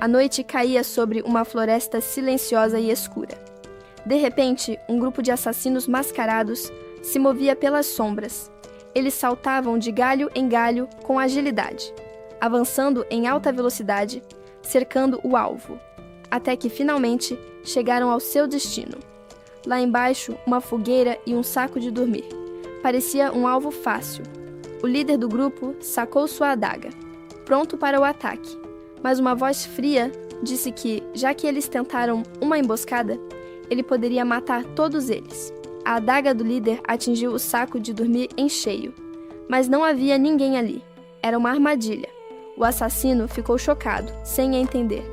A noite caía sobre uma floresta silenciosa e escura. De repente, um grupo de assassinos mascarados se movia pelas sombras. Eles saltavam de galho em galho com agilidade, avançando em alta velocidade, cercando o alvo, até que finalmente chegaram ao seu destino. Lá embaixo, uma fogueira e um saco de dormir. Parecia um alvo fácil. O líder do grupo sacou sua adaga, pronto para o ataque, mas uma voz fria disse que, já que eles tentaram uma emboscada, ele poderia matar todos eles. A adaga do líder atingiu o saco de dormir em cheio, mas não havia ninguém ali. Era uma armadilha. O assassino ficou chocado, sem entender,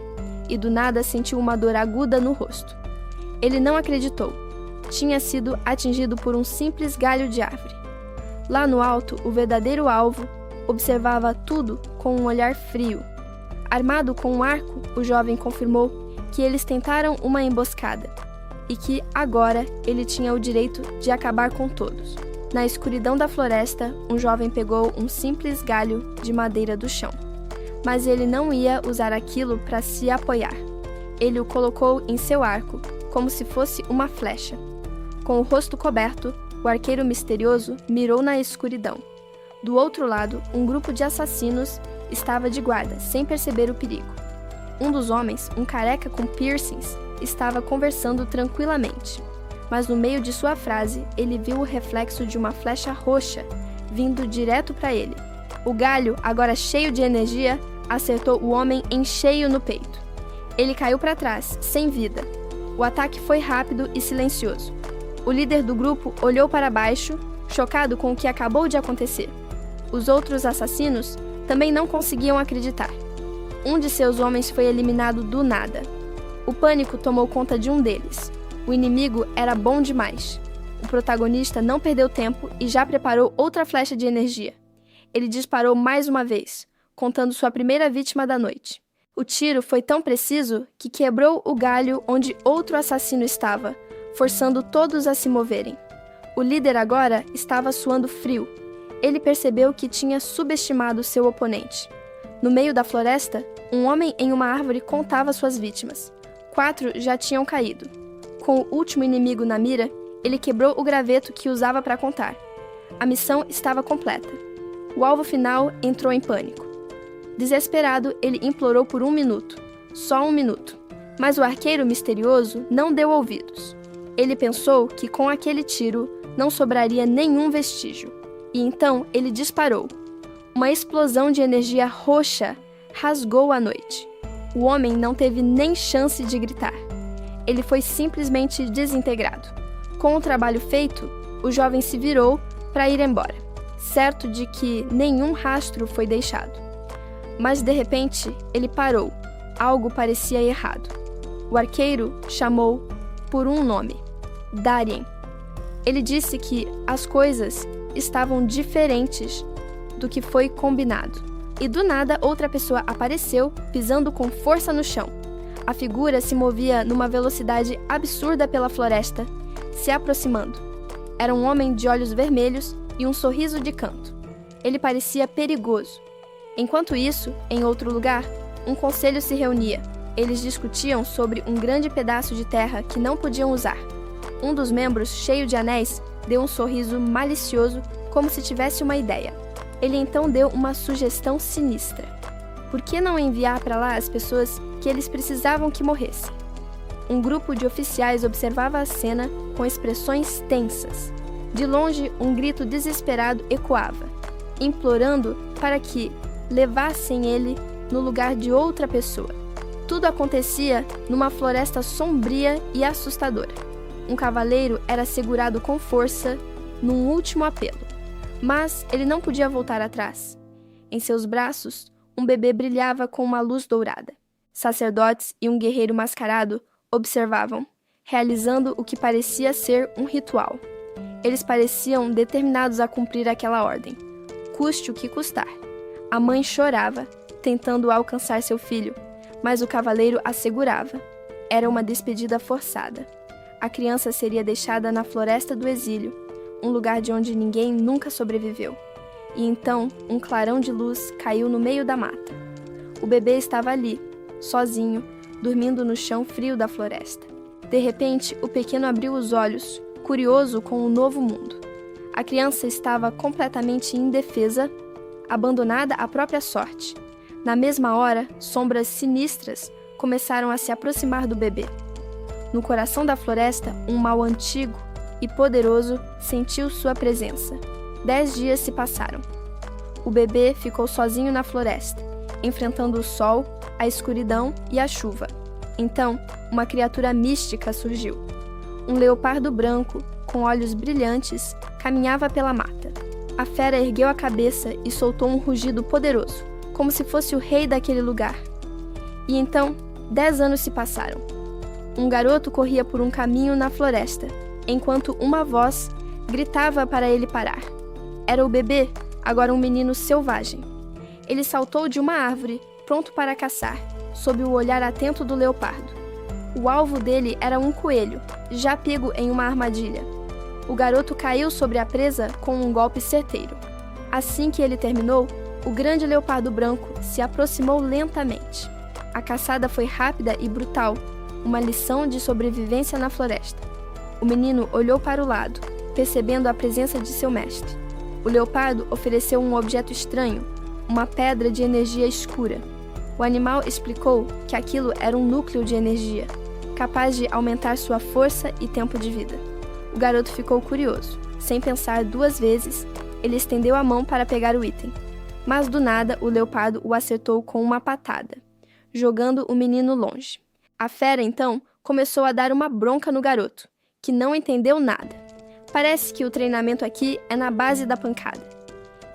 e do nada sentiu uma dor aguda no rosto. Ele não acreditou. Tinha sido atingido por um simples galho de árvore. Lá no alto, o verdadeiro alvo observava tudo com um olhar frio. Armado com um arco, o jovem confirmou que eles tentaram uma emboscada e que, agora, ele tinha o direito de acabar com todos. Na escuridão da floresta, um jovem pegou um simples galho de madeira do chão. Mas ele não ia usar aquilo para se apoiar. Ele o colocou em seu arco, como se fosse uma flecha. Com o rosto coberto, o arqueiro misterioso mirou na escuridão. Do outro lado, um grupo de assassinos estava de guarda, sem perceber o perigo. Um dos homens, um careca com piercings, estava conversando tranquilamente. Mas no meio de sua frase, ele viu o reflexo de uma flecha roxa vindo direto para ele. O galho, agora cheio de energia, acertou o homem em cheio no peito. Ele caiu para trás, sem vida. O ataque foi rápido e silencioso. O líder do grupo olhou para baixo, chocado com o que acabou de acontecer. Os outros assassinos também não conseguiam acreditar. Um de seus homens foi eliminado do nada. O pânico tomou conta de um deles. O inimigo era bom demais. O protagonista não perdeu tempo e já preparou outra flecha de energia. Ele disparou mais uma vez, contando sua primeira vítima da noite. O tiro foi tão preciso que quebrou o galho onde outro assassino estava, forçando todos a se moverem. O líder agora estava suando frio. Ele percebeu que tinha subestimado seu oponente. No meio da floresta, um homem em uma árvore contava suas vítimas. 4 já tinham caído. Com o último inimigo na mira, ele quebrou o graveto que usava para contar. A missão estava completa. O alvo final entrou em pânico. Desesperado, ele implorou por 1 minuto. Só 1 minuto. Mas o arqueiro misterioso não deu ouvidos. Ele pensou que com aquele tiro não sobraria nenhum vestígio. E então ele disparou. Uma explosão de energia roxa rasgou a noite. O homem não teve nem chance de gritar. Ele foi simplesmente desintegrado. Com o trabalho feito, o jovem se virou para ir embora, certo de que nenhum rastro foi deixado. Mas de repente, ele parou. Algo parecia errado. O arqueiro chamou por um nome: Darien. Ele disse que as coisas estavam diferentes do que foi combinado. E do nada, outra pessoa apareceu, pisando com força no chão. A figura se movia numa velocidade absurda pela floresta, se aproximando. Era um homem de olhos vermelhos e um sorriso de canto. Ele parecia perigoso. Enquanto isso, em outro lugar, um conselho se reunia. Eles discutiam sobre um grande pedaço de terra que não podiam usar. Um dos membros, cheio de anéis, deu um sorriso malicioso, como se tivesse uma ideia. Ele então deu uma sugestão sinistra. Por que não enviar para lá as pessoas que eles precisavam que morressem? Um grupo de oficiais observava a cena com expressões tensas. De longe, um grito desesperado ecoava, implorando para que levassem ele no lugar de outra pessoa. Tudo acontecia numa floresta sombria e assustadora. Um cavaleiro era segurado com força num último apelo. Mas ele não podia voltar atrás. Em seus braços, um bebê brilhava com uma luz dourada. Sacerdotes e um guerreiro mascarado observavam, realizando o que parecia ser um ritual. Eles pareciam determinados a cumprir aquela ordem, custe o que custar. A mãe chorava, tentando alcançar seu filho, mas o cavaleiro a segurava. Era uma despedida forçada. A criança seria deixada na floresta do exílio, um lugar de onde ninguém nunca sobreviveu. E então, um clarão de luz caiu no meio da mata. O bebê estava ali, sozinho, dormindo no chão frio da floresta. De repente, o pequeno abriu os olhos, curioso com o novo mundo. A criança estava completamente indefesa, abandonada à própria sorte. Na mesma hora, sombras sinistras começaram a se aproximar do bebê. No coração da floresta, um mal antigo e poderoso sentiu sua presença. 10 dias se passaram. O bebê ficou sozinho na floresta, enfrentando o sol, a escuridão e a chuva. Então, uma criatura mística surgiu. Um leopardo branco, com olhos brilhantes, caminhava pela mata. A fera ergueu a cabeça e soltou um rugido poderoso, como se fosse o rei daquele lugar. E então, 10 anos se passaram. Um garoto corria por um caminho na floresta, enquanto uma voz gritava para ele parar. Era o bebê, agora um menino selvagem. Ele saltou de uma árvore, pronto para caçar, sob o olhar atento do leopardo. O alvo dele era um coelho, já pego em uma armadilha. O garoto caiu sobre a presa com um golpe certeiro. Assim que ele terminou, o grande leopardo branco se aproximou lentamente. A caçada foi rápida e brutal, uma lição de sobrevivência na floresta. O menino olhou para o lado, percebendo a presença de seu mestre. O leopardo ofereceu um objeto estranho, uma pedra de energia escura. O animal explicou que aquilo era um núcleo de energia, capaz de aumentar sua força e tempo de vida. O garoto ficou curioso. Sem pensar 2 vezes, ele estendeu a mão para pegar o item. Mas do nada, o leopardo o acertou com uma patada, jogando o menino longe. A fera, então, começou a dar uma bronca no garoto, que não entendeu nada. Parece que o treinamento aqui é na base da pancada.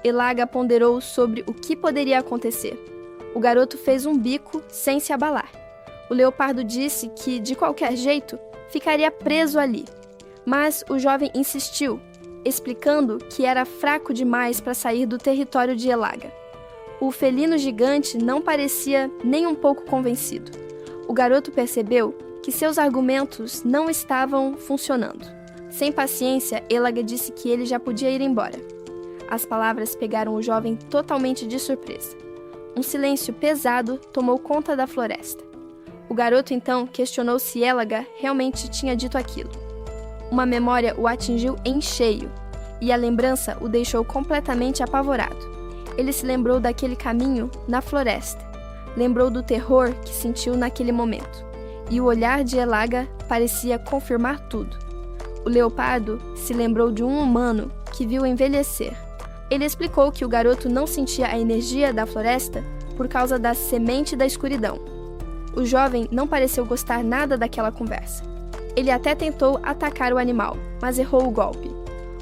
Elaga ponderou sobre o que poderia acontecer. O garoto fez um bico sem se abalar. O leopardo disse que, de qualquer jeito, ficaria preso ali. Mas o jovem insistiu, explicando que era fraco demais para sair do território de Elaga. O felino gigante não parecia nem um pouco convencido. O garoto percebeu que seus argumentos não estavam funcionando. Sem paciência, Elaga disse que ele já podia ir embora. As palavras pegaram o jovem totalmente de surpresa. Um silêncio pesado tomou conta da floresta. O garoto então questionou se Elaga realmente tinha dito aquilo. Uma memória o atingiu em cheio, e a lembrança o deixou completamente apavorado. Ele se lembrou daquele caminho na floresta, lembrou do terror que sentiu naquele momento, e o olhar de Elaga parecia confirmar tudo. O leopardo se lembrou de um humano que viu envelhecer. Ele explicou que o garoto não sentia a energia da floresta por causa da semente da escuridão. O jovem não pareceu gostar nada daquela conversa. Ele até tentou atacar o animal, mas errou o golpe.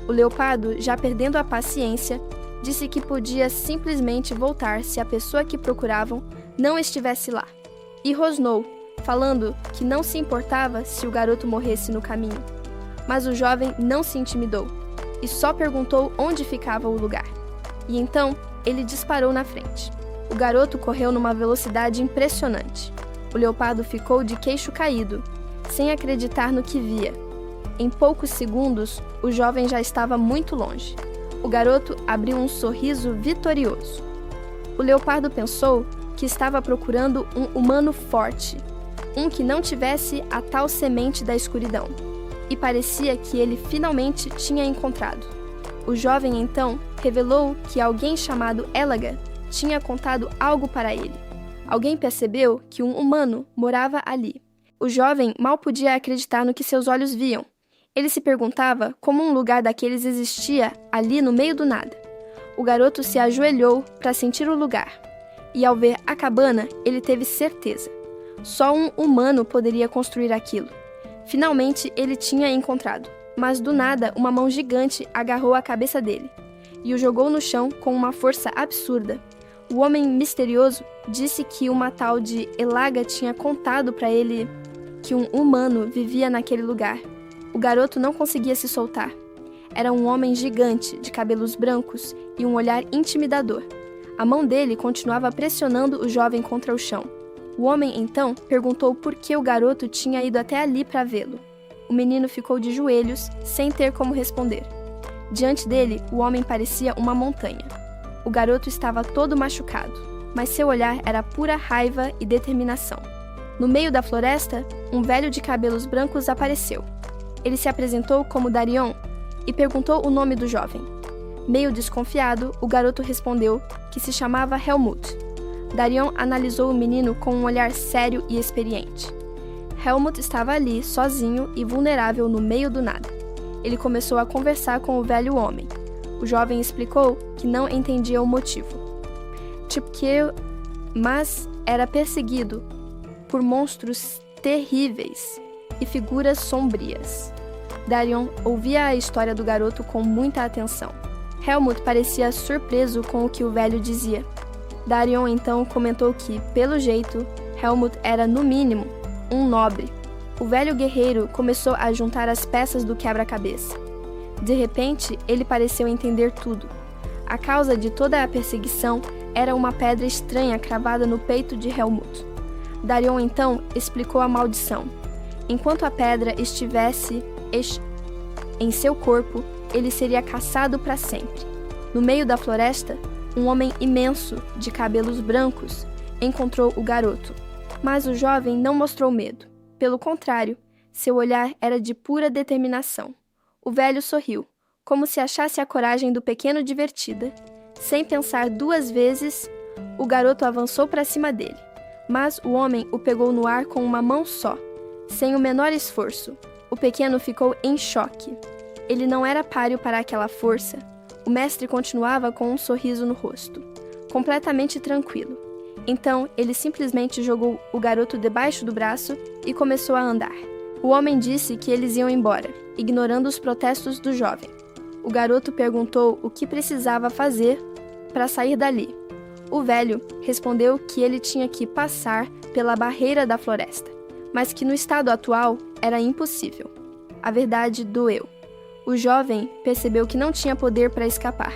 O leopardo, já perdendo a paciência, disse que podia simplesmente voltar se a pessoa que procuravam não estivesse lá. E rosnou, falando que não se importava se o garoto morresse no caminho. Mas o jovem não se intimidou e só perguntou onde ficava o lugar. E então, ele disparou na frente. O garoto correu numa velocidade impressionante. O leopardo ficou de queixo caído, sem acreditar no que via. Em poucos segundos, o jovem já estava muito longe. O garoto abriu um sorriso vitorioso. O leopardo pensou que estava procurando um humano forte, um que não tivesse a tal semente da escuridão. E parecia que ele finalmente tinha encontrado. O jovem então revelou que alguém chamado Elaga tinha contado algo para ele. Alguém percebeu que um humano morava ali. O jovem mal podia acreditar no que seus olhos viam. Ele se perguntava como um lugar daqueles existia ali no meio do nada. O garoto se ajoelhou para sentir o lugar. E ao ver a cabana, ele teve certeza. Só um humano poderia construir aquilo. Finalmente, ele tinha encontrado. Mas do nada, uma mão gigante agarrou a cabeça dele e o jogou no chão com uma força absurda. O homem misterioso disse que uma tal de Elaga tinha contado para ele que um humano vivia naquele lugar. O garoto não conseguia se soltar. Era um homem gigante, de cabelos brancos e um olhar intimidador. A mão dele continuava pressionando o jovem contra o chão. O homem, então, perguntou por que o garoto tinha ido até ali para vê-lo. O menino ficou de joelhos, sem ter como responder. Diante dele, o homem parecia uma montanha. O garoto estava todo machucado. mas seu olhar era pura raiva e determinação. No meio da floresta, um velho de cabelos brancos apareceu. Ele se apresentou como Darion e perguntou o nome do jovem. Meio desconfiado, o garoto respondeu que se chamava Helmut. Darion analisou o menino com um olhar sério e experiente. Helmut estava ali, sozinho e vulnerável no meio do nada. Ele começou a conversar com o velho homem. O jovem explicou que não entendia o motivo. Mas era perseguido por monstros terríveis e figuras sombrias. Darion ouvia a história do garoto com muita atenção. Helmut parecia surpreso com o que o velho dizia. Darion então comentou que, pelo jeito, Helmut era, no mínimo, um nobre. O velho guerreiro começou a juntar as peças do quebra-cabeça. De repente, ele pareceu entender tudo. A causa de toda a perseguição era uma pedra estranha cravada no peito de Helmut. Darion então explicou a maldição. Enquanto a pedra estivesse em seu corpo, ele seria caçado para sempre. No meio da floresta, um homem imenso, de cabelos brancos, encontrou o garoto. Mas o jovem não mostrou medo. Pelo contrário, seu olhar era de pura determinação. O velho sorriu, como se achasse a coragem do pequeno divertida. Sem pensar duas vezes, o garoto avançou para cima dele. Mas o homem o pegou no ar com uma mão só, sem o menor esforço. O pequeno ficou em choque. Ele não era páreo para aquela força. O mestre continuava com um sorriso no rosto, completamente tranquilo. Então, ele simplesmente jogou o garoto debaixo do braço e começou a andar. O homem disse que eles iam embora, ignorando os protestos do jovem. O garoto perguntou o que precisava fazer para sair dali. O velho respondeu que ele tinha que passar pela barreira da floresta, mas que no estado atual era impossível. A verdade doeu. O jovem percebeu que não tinha poder para escapar.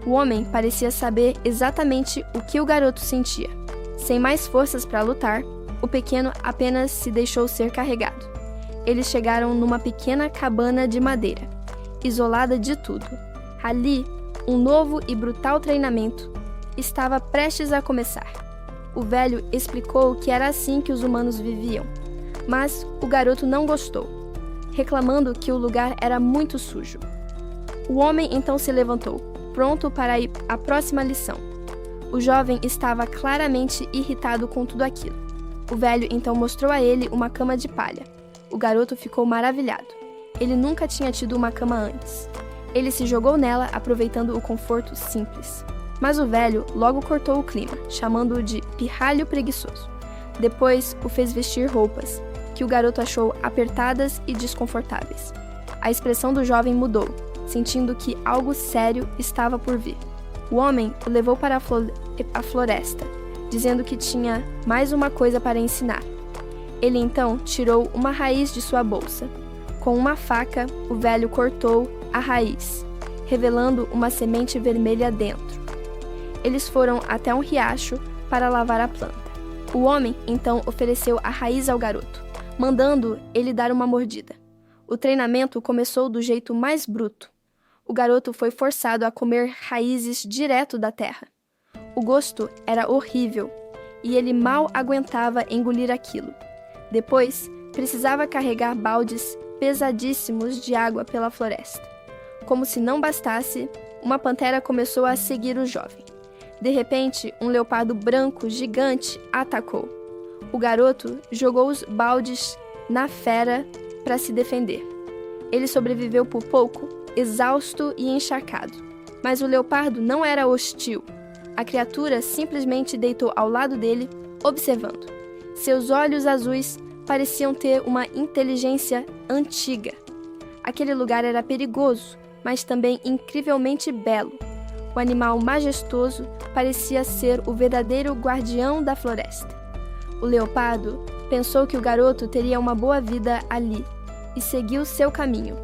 O homem parecia saber exatamente o que o garoto sentia. Sem mais forças para lutar, o pequeno apenas se deixou ser carregado. Eles chegaram numa pequena cabana de madeira, isolada de tudo. Ali, um novo e brutal treinamento estava prestes a começar. O velho explicou que era assim que os humanos viviam, mas o garoto não gostou, reclamando que o lugar era muito sujo. O homem então se levantou, pronto para ir à próxima lição. O jovem estava claramente irritado com tudo aquilo. O velho então mostrou a ele uma cama de palha. O garoto ficou maravilhado. Ele nunca tinha tido uma cama antes. Ele se jogou nela, aproveitando o conforto simples. Mas o velho logo cortou o clima, chamando-o de pirralho preguiçoso. Depois o fez vestir roupas, que o garoto achou apertadas e desconfortáveis. A expressão do jovem mudou, sentindo que algo sério estava por vir. O homem o levou para a floresta, dizendo que tinha mais uma coisa para ensinar. Ele então tirou uma raiz de sua bolsa. Com uma faca, o velho cortou a raiz, revelando uma semente vermelha dentro. Eles foram até um riacho para lavar a planta. O homem então ofereceu a raiz ao garoto, mandando ele dar uma mordida. O treinamento começou do jeito mais bruto. O garoto foi forçado a comer raízes direto da terra. O gosto era horrível e ele mal aguentava engolir aquilo. Depois, precisava carregar baldes pesadíssimos de água pela floresta. Como se não bastasse, uma pantera começou a seguir o jovem. De repente, um leopardo branco gigante atacou. O garoto jogou os baldes na fera para se defender. Ele sobreviveu por pouco, exausto e encharcado. Mas o leopardo não era hostil. A criatura simplesmente deitou ao lado dele, observando. Seus olhos azuis pareciam ter uma inteligência antiga. Aquele lugar era perigoso, mas também incrivelmente belo. O animal majestoso parecia ser o verdadeiro guardião da floresta. O leopardo pensou que o garoto teria uma boa vida ali e seguiu seu caminho,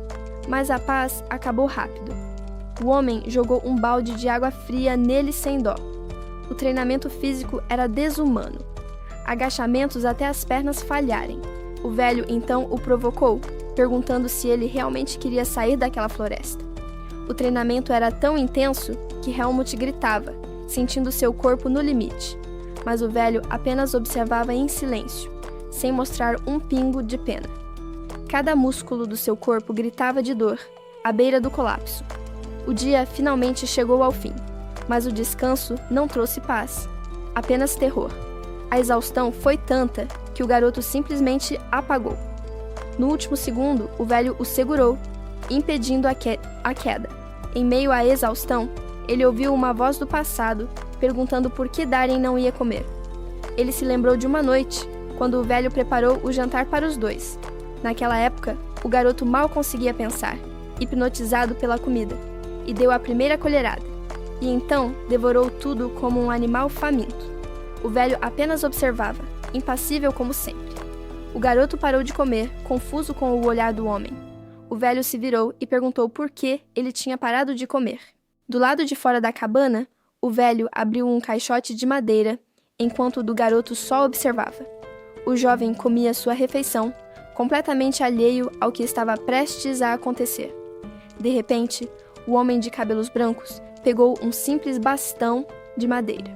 mas a paz acabou rápido. O homem jogou um balde de água fria nele sem dó. O treinamento físico era desumano. Agachamentos até as pernas falharem. O velho então o provocou, perguntando se ele realmente queria sair daquela floresta. O treinamento era tão intenso que Helmut gritava, sentindo seu corpo no limite. mas o velho apenas observava em silêncio, sem mostrar um pingo de pena. Cada músculo do seu corpo gritava de dor, à beira do colapso. O dia finalmente chegou ao fim, mas o descanso não trouxe paz, apenas terror. A exaustão foi tanta que o garoto simplesmente apagou. No último segundo, o velho o segurou, impedindo a queda. Em meio à exaustão, ele ouviu uma voz do passado perguntando por que Darren não ia comer. Ele se lembrou de uma noite, quando o velho preparou o jantar para os dois. Naquela época, o garoto mal conseguia pensar, hipnotizado pela comida, e deu a primeira colherada. E então devorou tudo como um animal faminto. O velho apenas observava, impassível como sempre. O garoto parou de comer, confuso com o olhar do homem. O velho se virou e perguntou por que ele tinha parado de comer. Do lado de fora da cabana, o velho abriu um caixote de madeira, enquanto o do garoto só observava. O jovem comia sua refeição, completamente alheio ao que estava prestes a acontecer. De repente, o homem de cabelos brancos pegou um simples bastão de madeira.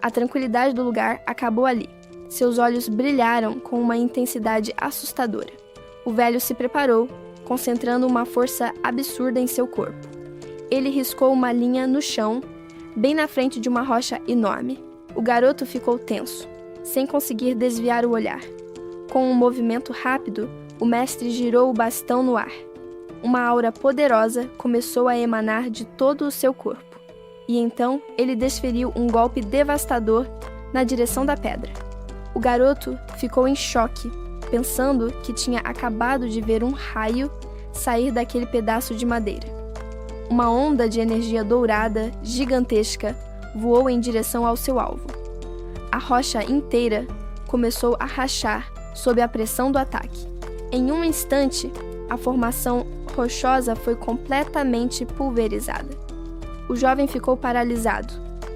A tranquilidade do lugar acabou ali. Seus olhos brilharam com uma intensidade assustadora. O velho se preparou, concentrando uma força absurda em seu corpo. Ele riscou uma linha no chão, bem na frente de uma rocha enorme. O garoto ficou tenso, sem conseguir desviar o olhar. Com um movimento rápido, o mestre girou o bastão no ar. Uma aura poderosa começou a emanar de todo o seu corpo. E então ele desferiu um golpe devastador na direção da pedra. O garoto ficou em choque, pensando que tinha acabado de ver um raio sair daquele pedaço de madeira. Uma onda de energia dourada, gigantesca, voou em direção ao seu alvo. A rocha inteira começou a rachar sob a pressão do ataque. Em um instante, a formação rochosa foi completamente pulverizada. O jovem ficou paralisado,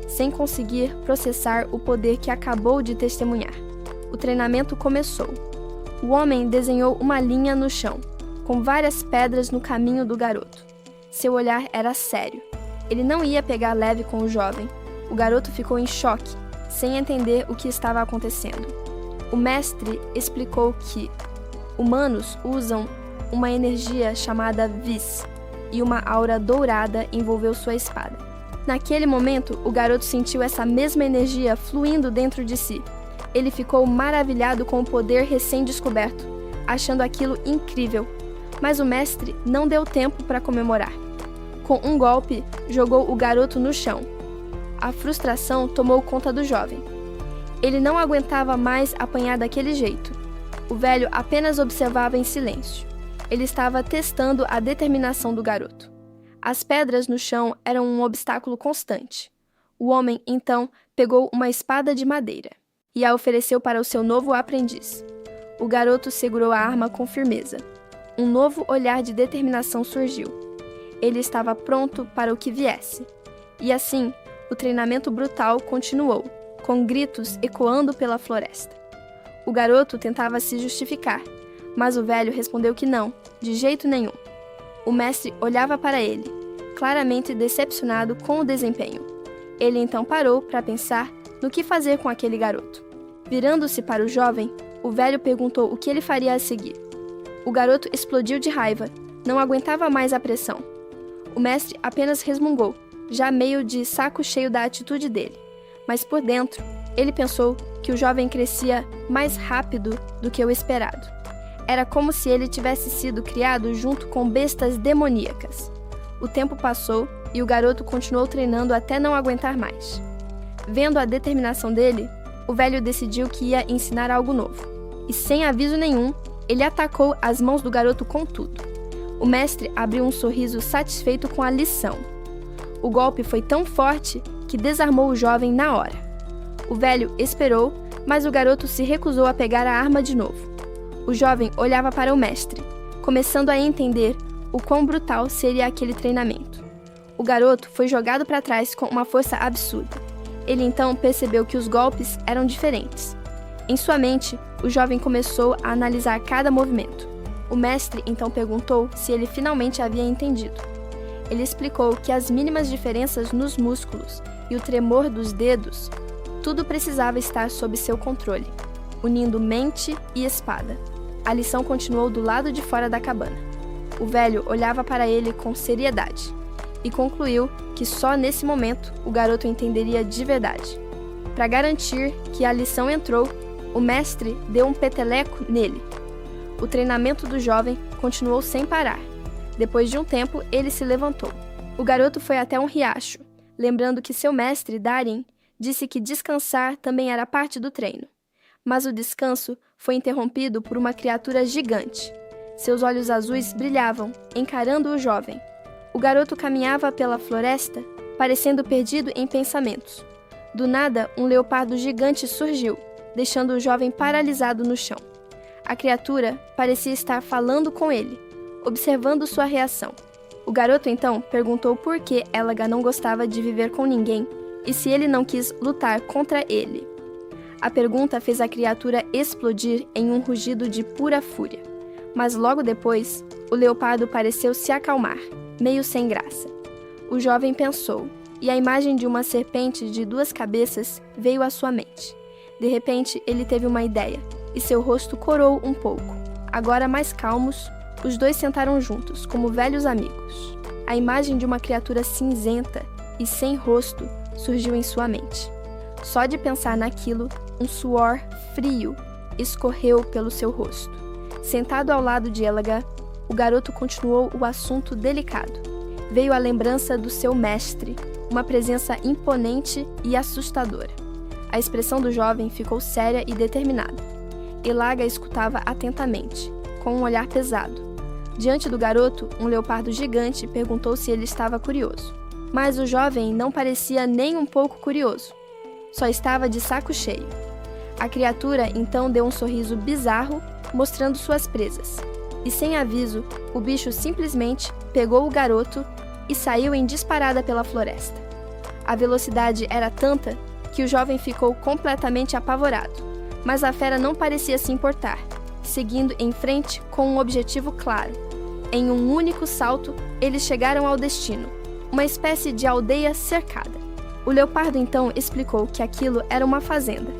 sem conseguir processar o poder que acabou de testemunhar. O treinamento começou. O homem desenhou uma linha no chão, com várias pedras no caminho do garoto. Seu olhar era sério. Ele não ia pegar leve com o jovem. O garoto ficou em choque, sem entender o que estava acontecendo. O mestre explicou que humanos usam uma energia chamada Vis, e uma aura dourada envolveu sua espada. Naquele momento, o garoto sentiu essa mesma energia fluindo dentro de si. Ele ficou maravilhado com o poder recém-descoberto, achando aquilo incrível. Mas o mestre não deu tempo para comemorar. Com um golpe, jogou o garoto no chão. A frustração tomou conta do jovem. Ele não aguentava mais apanhar daquele jeito. O velho apenas observava em silêncio. Ele estava testando a determinação do garoto. As pedras no chão eram um obstáculo constante. O homem, então, pegou uma espada de madeira e a ofereceu para o seu novo aprendiz. O garoto segurou a arma com firmeza. Um novo olhar de determinação surgiu. Ele estava pronto para o que viesse. E assim, o treinamento brutal continuou, com gritos ecoando pela floresta. O garoto tentava se justificar, mas o velho respondeu que não, de jeito nenhum. O mestre olhava para ele, claramente decepcionado com o desempenho. Ele então parou para pensar no que fazer com aquele garoto. Virando-se para o jovem, o velho perguntou o que ele faria a seguir. O garoto explodiu de raiva, não aguentava mais a pressão. O mestre apenas resmungou, já meio de saco cheio da atitude dele. Mas por dentro, ele pensou que o jovem crescia mais rápido do que o esperado. Era como se ele tivesse sido criado junto com bestas demoníacas. O tempo passou e o garoto continuou treinando até não aguentar mais. Vendo a determinação dele, o velho decidiu que ia ensinar algo novo. E sem aviso nenhum, ele atacou as mãos do garoto com tudo. O mestre abriu um sorriso satisfeito com a lição. O golpe foi tão forte que desarmou o jovem na hora. O velho esperou, mas o garoto se recusou a pegar a arma de novo. O jovem olhava para o mestre, começando a entender o quão brutal seria aquele treinamento. O garoto foi jogado para trás com uma força absurda. Ele então percebeu que os golpes eram diferentes. Em sua mente, o jovem começou a analisar cada movimento. O mestre então perguntou se ele finalmente havia entendido. Ele explicou que as mínimas diferenças nos músculos e o tremor dos dedos, tudo precisava estar sob seu controle, unindo mente e espada. A lição continuou do lado de fora da cabana. O velho olhava para ele com seriedade e concluiu que só nesse momento o garoto entenderia de verdade. Para garantir que a lição entrou, o mestre deu um peteleco nele. O treinamento do jovem continuou sem parar. Depois de um tempo, ele se levantou. O garoto foi até um riacho, lembrando que seu mestre, Darin, disse que descansar também era parte do treino. Mas o descanso foi interrompido por uma criatura gigante. Seus olhos azuis brilhavam, encarando o jovem. O garoto caminhava pela floresta, parecendo perdido em pensamentos. Do nada, um leopardo gigante surgiu, deixando o jovem paralisado no chão. A criatura parecia estar falando com ele, observando sua reação. O garoto então perguntou por que Elga não gostava de viver com ninguém e se ele não quis lutar contra ele. A pergunta fez a criatura explodir em um rugido de pura fúria. Mas logo depois, o leopardo pareceu se acalmar, meio sem graça. O jovem pensou, e a imagem de uma serpente de 2 cabeças veio à sua mente. De repente, ele teve uma ideia, e seu rosto corou um pouco. Agora mais calmos, os dois sentaram juntos, como velhos amigos. A imagem de uma criatura cinzenta e sem rosto surgiu em sua mente. Só de pensar naquilo, um suor frio escorreu pelo seu rosto. Sentado ao lado de Elga, o garoto continuou o assunto delicado. Veio a lembrança do seu mestre, uma presença imponente e assustadora. A expressão do jovem ficou séria e determinada. Elaga escutava atentamente, com um olhar pesado. Diante do garoto, um leopardo gigante perguntou se ele estava curioso. Mas o jovem não parecia nem um pouco curioso. Só estava de saco cheio. A criatura então deu um sorriso bizarro, mostrando suas presas. E sem aviso, o bicho simplesmente pegou o garoto e saiu em disparada pela floresta. A velocidade era tanta que o jovem ficou completamente apavorado, mas a fera não parecia se importar, seguindo em frente com um objetivo claro. Em um único salto, eles chegaram ao destino, uma espécie de aldeia cercada. O leopardo então explicou que aquilo era uma fazenda,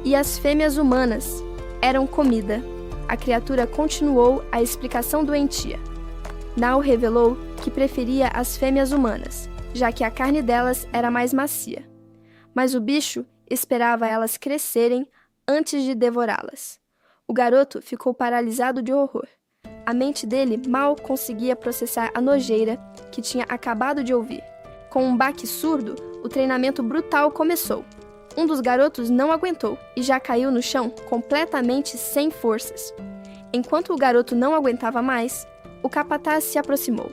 e as fêmeas humanas eram comida. A criatura continuou a explicação doentia. Nao revelou que preferia as fêmeas humanas, já que a carne delas era mais macia. Mas o bicho esperava elas crescerem antes de devorá-las. O garoto ficou paralisado de horror. A mente dele mal conseguia processar a nojeira que tinha acabado de ouvir. Com um baque surdo, o treinamento brutal começou. Um dos garotos não aguentou e já caiu no chão completamente sem forças. Enquanto o garoto não aguentava mais, o capataz se aproximou.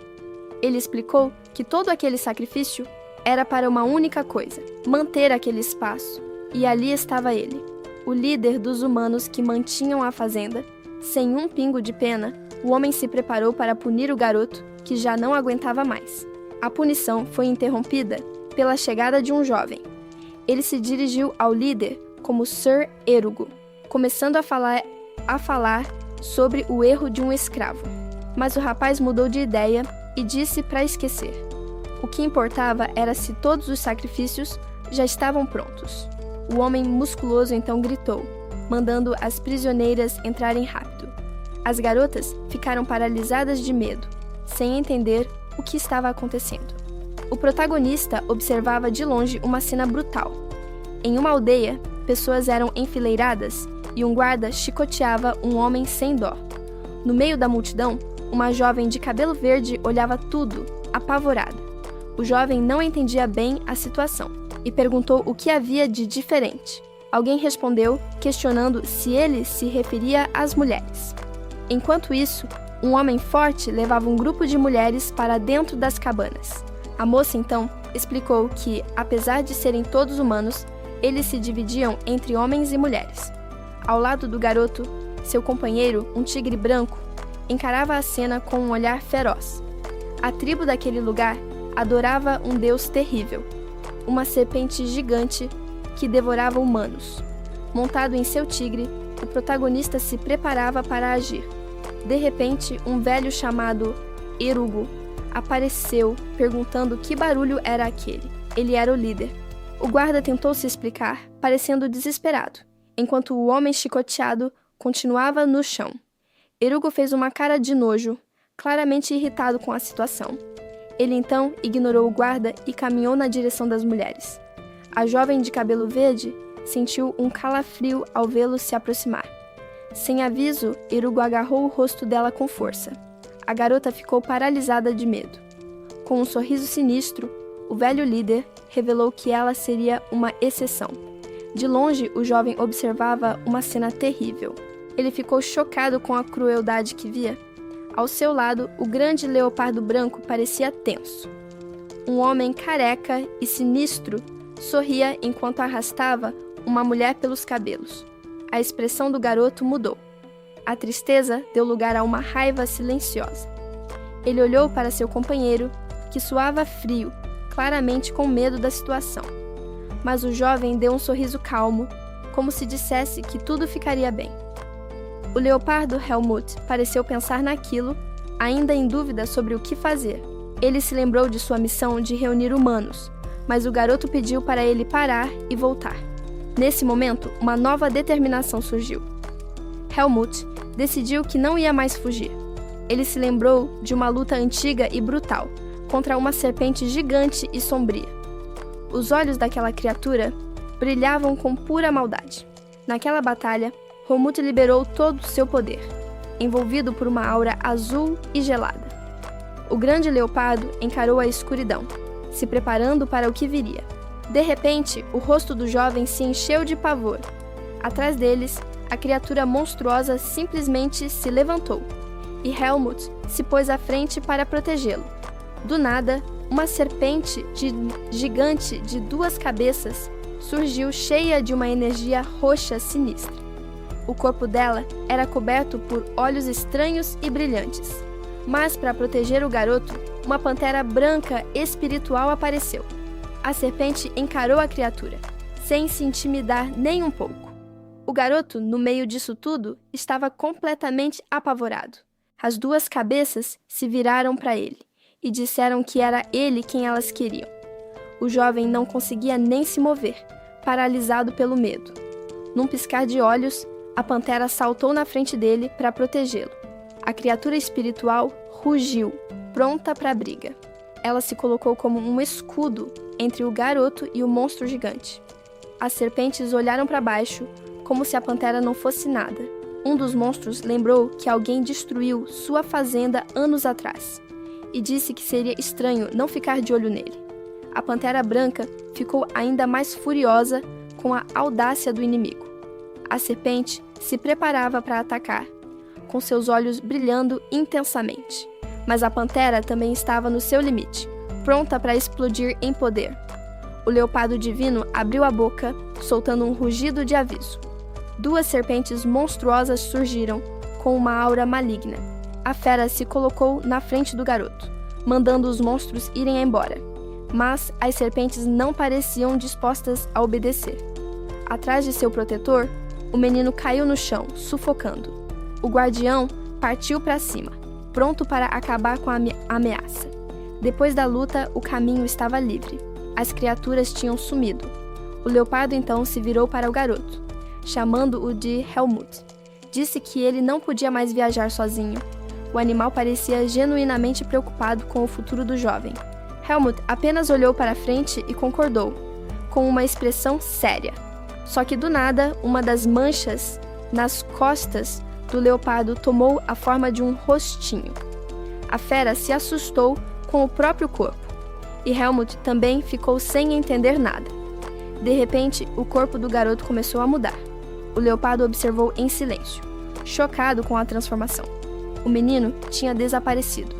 Ele explicou que todo aquele sacrifício era para uma única coisa: manter aquele espaço. E ali estava ele, o líder dos humanos que mantinham a fazenda. Sem um pingo de pena, o homem se preparou para punir o garoto, que já não aguentava mais. A punição foi interrompida pela chegada de um jovem. Ele se dirigiu ao líder como Sir Erugo, começando a falar sobre o erro de um escravo. Mas o rapaz mudou de ideia e disse para esquecer. O que importava era se todos os sacrifícios já estavam prontos. O homem musculoso então gritou, mandando as prisioneiras entrarem rápido. As garotas ficaram paralisadas de medo, sem entender o que estava acontecendo. O protagonista observava de longe uma cena brutal. Em uma aldeia, pessoas eram enfileiradas e um guarda chicoteava um homem sem dó. No meio da multidão, uma jovem de cabelo verde olhava tudo, apavorada. O jovem não entendia bem a situação e perguntou o que havia de diferente. Alguém respondeu, questionando se ele se referia às mulheres. Enquanto isso, um homem forte levava um grupo de mulheres para dentro das cabanas. A moça, então, explicou que, apesar de serem todos humanos, eles se dividiam entre homens e mulheres. Ao lado do garoto, seu companheiro, um tigre branco, encarava a cena com um olhar feroz. A tribo daquele lugar adorava um deus terrível, uma serpente gigante que devorava humanos. Montado em seu tigre, o protagonista se preparava para agir. De repente, um velho chamado Erugo apareceu, perguntando que barulho era aquele. Ele era o líder. O guarda tentou se explicar, parecendo desesperado, enquanto o homem chicoteado continuava no chão. Irugo fez uma cara de nojo, claramente irritado com a situação. Ele então ignorou o guarda e caminhou na direção das mulheres. A jovem de cabelo verde sentiu um calafrio ao vê-lo se aproximar. Sem aviso, Irugo agarrou o rosto dela com força. A garota ficou paralisada de medo. Com um sorriso sinistro, o velho líder revelou que ela seria uma exceção. De longe, o jovem observava uma cena terrível. Ele ficou chocado com a crueldade que via. Ao seu lado, o grande leopardo branco parecia tenso. Um homem careca e sinistro sorria enquanto arrastava uma mulher pelos cabelos. A expressão do garoto mudou. A tristeza deu lugar a uma raiva silenciosa. Ele olhou para seu companheiro, que suava frio, claramente com medo da situação. Mas o jovem deu um sorriso calmo, como se dissesse que tudo ficaria bem. O leopardo Helmut pareceu pensar naquilo, ainda em dúvida sobre o que fazer. Ele se lembrou de sua missão de reunir humanos, mas o garoto pediu para ele parar e voltar. Nesse momento, uma nova determinação surgiu. Helmut decidiu que não ia mais fugir. Ele se lembrou de uma luta antiga e brutal, contra uma serpente gigante e sombria. Os olhos daquela criatura brilhavam com pura maldade. Naquela batalha, Helmut liberou todo o seu poder, envolvido por uma aura azul e gelada. O grande leopardo encarou a escuridão, se preparando para o que viria. De repente, o rosto do jovem se encheu de pavor. Atrás deles, a criatura monstruosa simplesmente se levantou, e Helmut se pôs à frente para protegê-lo. Do nada, uma serpente gigante de 2 cabeças surgiu cheia de uma energia roxa sinistra. O corpo dela era coberto por olhos estranhos e brilhantes. Mas, para proteger o garoto, uma pantera branca espiritual apareceu. A serpente encarou a criatura, sem se intimidar nem um pouco. O garoto, no meio disso tudo, estava completamente apavorado. As 2 cabeças se viraram para ele e disseram que era ele quem elas queriam. O jovem não conseguia nem se mover, paralisado pelo medo. Num piscar de olhos, a pantera saltou na frente dele para protegê-lo. A criatura espiritual rugiu, pronta para a briga. Ela se colocou como um escudo entre o garoto e o monstro gigante. As serpentes olharam para baixo, como se a pantera não fosse nada. Um dos monstros lembrou que alguém destruiu sua fazenda anos atrás e disse que seria estranho não ficar de olho nele. A pantera branca ficou ainda mais furiosa com a audácia do inimigo. A serpente se preparava para atacar, com seus olhos brilhando intensamente. Mas a pantera também estava no seu limite, pronta para explodir em poder. O leopardo divino abriu a boca, soltando um rugido de aviso. 2 serpentes monstruosas surgiram, com uma aura maligna. A fera se colocou na frente do garoto, mandando os monstros irem embora. Mas as serpentes não pareciam dispostas a obedecer. Atrás de seu protetor, o menino caiu no chão, sufocando. O guardião partiu para cima, pronto para acabar com a ameaça. Depois da luta, o caminho estava livre. As criaturas tinham sumido. O leopardo então se virou para o garoto, chamando-o de Helmut. Disse que ele não podia mais viajar sozinho. O animal parecia genuinamente preocupado com o futuro do jovem. Helmut apenas olhou para frente e concordou, com uma expressão séria. Só que do nada, uma das manchas nas costas do leopardo tomou a forma de um rostinho. A fera se assustou com o próprio corpo, e Helmut também ficou sem entender nada. De repente, o corpo do garoto começou a mudar. O leopardo observou em silêncio, chocado com a transformação. O menino tinha desaparecido.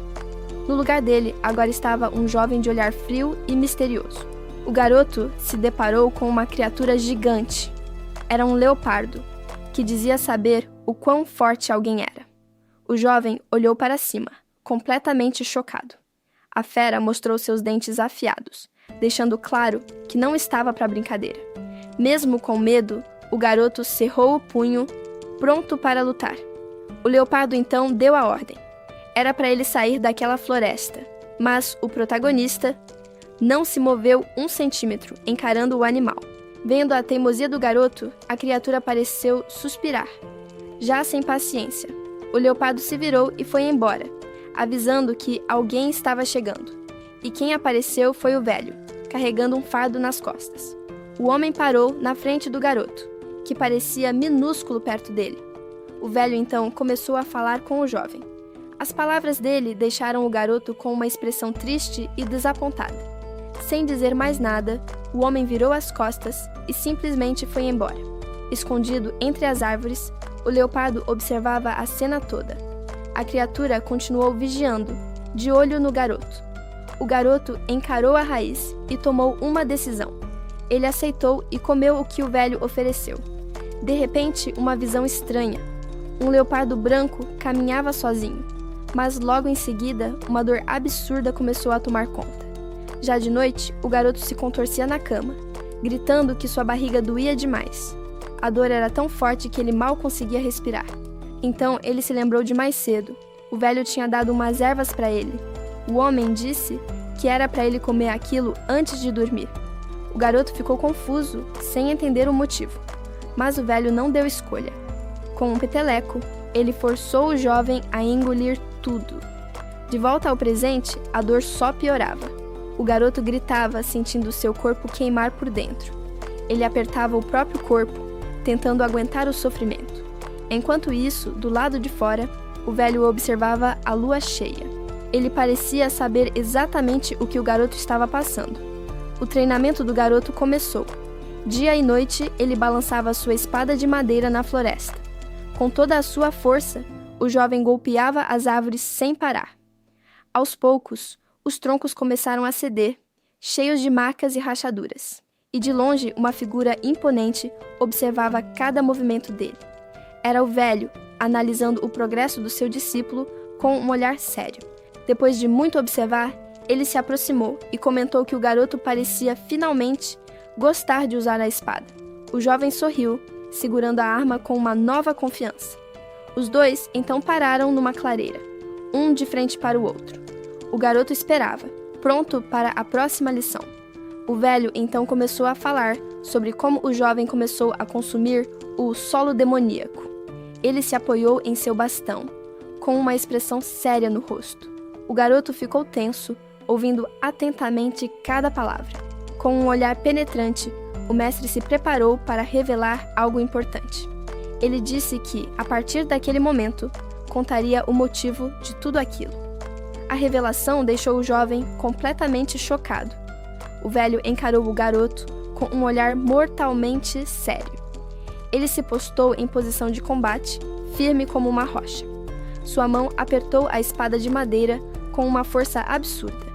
No lugar dele, agora estava um jovem de olhar frio e misterioso. O garoto se deparou com uma criatura gigante. Era um leopardo, que dizia saber o quão forte alguém era. O jovem olhou para cima, completamente chocado. A fera mostrou seus dentes afiados, deixando claro que não estava para brincadeira. Mesmo com medo, o garoto cerrou o punho, pronto para lutar. O leopardo então deu a ordem. Era para ele sair daquela floresta, mas o protagonista Não se moveu 1 centímetro, encarando o animal. Vendo a teimosia do garoto, a criatura pareceu suspirar, já sem paciência. O leopardo se virou e foi embora, avisando que alguém estava chegando. E quem apareceu foi o velho, carregando um fardo nas costas. O homem parou na frente do garoto, que parecia minúsculo perto dele. O velho então começou a falar com o jovem. As palavras dele deixaram o garoto com uma expressão triste e desapontada. Sem dizer mais nada, o homem virou as costas e simplesmente foi embora. Escondido entre as árvores, o leopardo observava a cena toda. A criatura continuou vigiando, de olho no garoto. O garoto encarou a raiz e tomou uma decisão. Ele aceitou e comeu o que o velho ofereceu. De repente, uma visão estranha. Um leopardo branco caminhava sozinho, mas logo em seguida, uma dor absurda começou a tomar conta. Já de noite, o garoto se contorcia na cama, gritando que sua barriga doía demais. A dor era tão forte que ele mal conseguia respirar. Então, ele se lembrou de mais cedo. O velho tinha dado umas ervas para ele. O homem disse que era para ele comer aquilo antes de dormir. O garoto ficou confuso, sem entender o motivo. Mas o velho não deu escolha. Com um peteleco, ele forçou o jovem a engolir tudo. De volta ao presente, a dor só piorava. O garoto gritava, sentindo seu corpo queimar por dentro. Ele apertava o próprio corpo, tentando aguentar o sofrimento. Enquanto isso, do lado de fora, o velho observava a lua cheia. Ele parecia saber exatamente o que o garoto estava passando. O treinamento do garoto começou. Dia e noite, ele balançava sua espada de madeira na floresta. Com toda a sua força, o jovem golpeava as árvores sem parar. Aos poucos, os troncos começaram a ceder, cheios de marcas e rachaduras. E de longe, uma figura imponente observava cada movimento dele. Era o velho, analisando o progresso do seu discípulo com um olhar sério. Depois de muito observar, ele se aproximou e comentou que o garoto parecia finalmente gostar de usar a espada. O jovem sorriu, segurando a arma com uma nova confiança. Os dois então pararam numa clareira, um de frente para o outro. O garoto esperava, pronto para a próxima lição. O velho então começou a falar sobre como o jovem começou a consumir o solo demoníaco. Ele se apoiou em seu bastão, com uma expressão séria no rosto. O garoto ficou tenso, ouvindo atentamente cada palavra. Com um olhar penetrante, o mestre se preparou para revelar algo importante. Ele disse que, a partir daquele momento, contaria o motivo de tudo aquilo. A revelação deixou o jovem completamente chocado. O velho encarou o garoto com um olhar mortalmente sério. Ele se postou em posição de combate, firme como uma rocha. Sua mão apertou a espada de madeira com uma força absurda.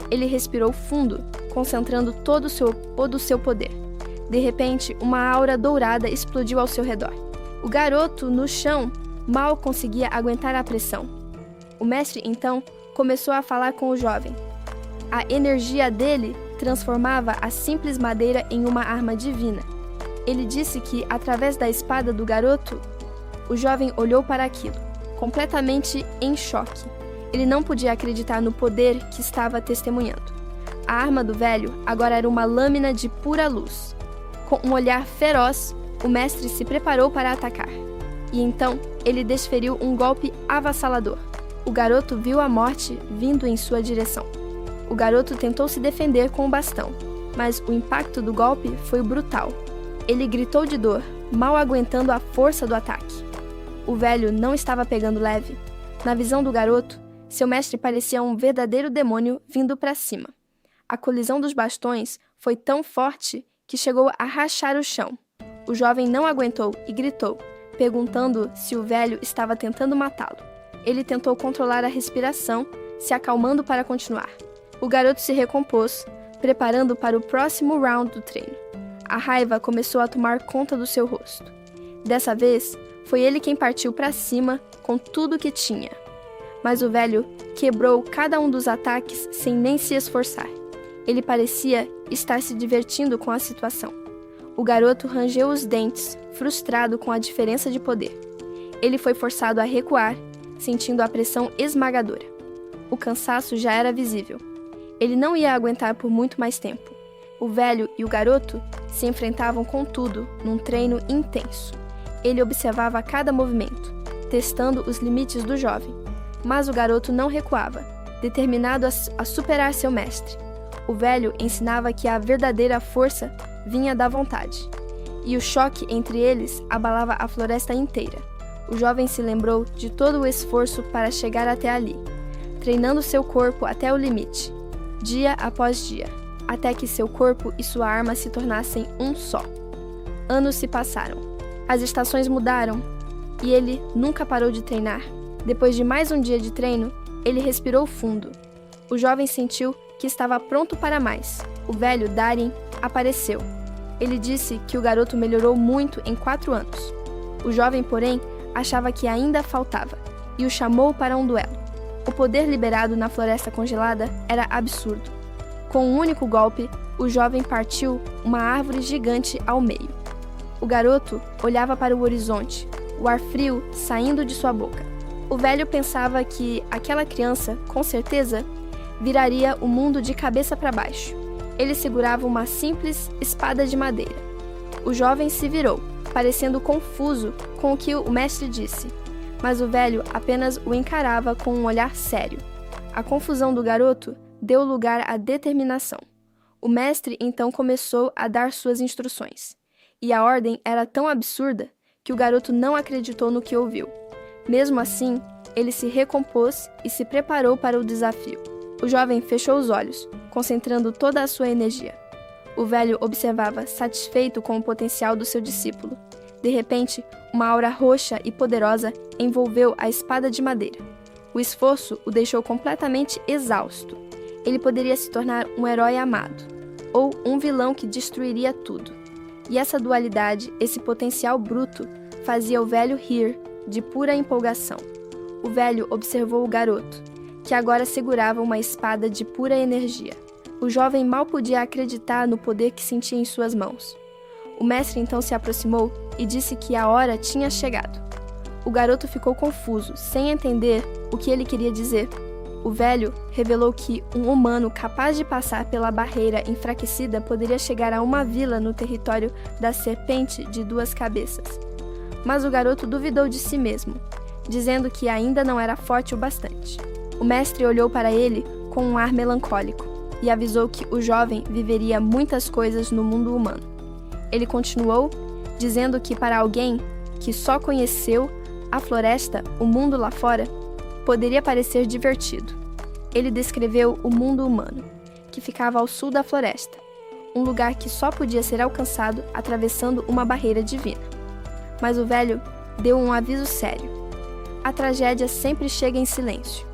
Ele respirou fundo, concentrando todo o seu poder. De repente, uma aura dourada explodiu ao seu redor. O garoto, no chão, mal conseguia aguentar a pressão. O mestre, então, começou a falar com o jovem. A energia dele transformava a simples madeira em uma arma divina. Ele disse que, através da espada do garoto, o jovem olhou para aquilo, completamente em choque. Ele não podia acreditar no poder que estava testemunhando. A arma do velho agora era uma lâmina de pura luz. Com um olhar feroz, o mestre se preparou para atacar. E então, ele desferiu um golpe avassalador. O garoto viu a morte vindo em sua direção. O garoto tentou se defender com o bastão, mas o impacto do golpe foi brutal. Ele gritou de dor, mal aguentando a força do ataque. O velho não estava pegando leve. Na visão do garoto, seu mestre parecia um verdadeiro demônio vindo para cima. A colisão dos bastões foi tão forte que chegou a rachar o chão. O jovem não aguentou e gritou, perguntando se o velho estava tentando matá-lo. Ele tentou controlar a respiração, se acalmando para continuar. O garoto se recompôs, preparando para o próximo round do treino. A raiva começou a tomar conta do seu rosto. Dessa vez, foi ele quem partiu para cima com tudo o que tinha. Mas o velho quebrou cada um dos ataques sem nem se esforçar. Ele parecia estar se divertindo com a situação. O garoto rangeu os dentes, frustrado com a diferença de poder. Ele foi forçado a recuar, sentindo a pressão esmagadora. O cansaço já era visível. Ele não ia aguentar por muito mais tempo. O velho e o garoto se enfrentavam com tudo num treino intenso. Ele observava cada movimento, testando os limites do jovem. Mas o garoto não recuava, determinado a superar seu mestre. O velho ensinava que a verdadeira força vinha da vontade. E o choque entre eles abalava a floresta inteira. O jovem se lembrou de todo o esforço para chegar até ali, treinando seu corpo até o limite, dia após dia, até que seu corpo e sua arma se tornassem um só. Anos se passaram. As estações mudaram e ele nunca parou de treinar. Depois de mais um dia de treino, ele respirou fundo. O jovem sentiu que estava pronto para mais. O velho Darin apareceu. Ele disse que o garoto melhorou muito em 4 anos. O jovem, porém, achava que ainda faltava e o chamou para um duelo. O poder liberado na floresta congelada era absurdo. Com um único golpe, o jovem partiu uma árvore gigante ao meio. O garoto olhava para o horizonte, o ar frio saindo de sua boca. O velho pensava que aquela criança, com certeza, viraria o mundo de cabeça para baixo. Ele segurava uma simples espada de madeira. O jovem se virou, parecendo confuso com o que o mestre disse, mas o velho apenas o encarava com um olhar sério. A confusão do garoto deu lugar à determinação. O mestre então começou a dar suas instruções, e a ordem era tão absurda que o garoto não acreditou no que ouviu. Mesmo assim, ele se recompôs e se preparou para o desafio. O jovem fechou os olhos, concentrando toda a sua energia. O velho observava, satisfeito com o potencial do seu discípulo. De repente, uma aura roxa e poderosa envolveu a espada de madeira. O esforço o deixou completamente exausto. Ele poderia se tornar um herói amado, ou um vilão que destruiria tudo. E essa dualidade, esse potencial bruto, fazia o velho rir de pura empolgação. O velho observou o garoto, que agora segurava uma espada de pura energia. O jovem mal podia acreditar no poder que sentia em suas mãos. O mestre então se aproximou e disse que a hora tinha chegado. O garoto ficou confuso, sem entender o que ele queria dizer. O velho revelou que um humano capaz de passar pela barreira enfraquecida poderia chegar a uma vila no território da serpente de 2 cabeças. Mas o garoto duvidou de si mesmo, dizendo que ainda não era forte o bastante. O mestre olhou para ele com um ar melancólico e avisou que o jovem viveria muitas coisas no mundo humano. Ele continuou, dizendo que para alguém que só conheceu a floresta, o mundo lá fora, poderia parecer divertido. Ele descreveu o mundo humano, que ficava ao sul da floresta, um lugar que só podia ser alcançado atravessando uma barreira divina. Mas o velho deu um aviso sério. A tragédia sempre chega em silêncio.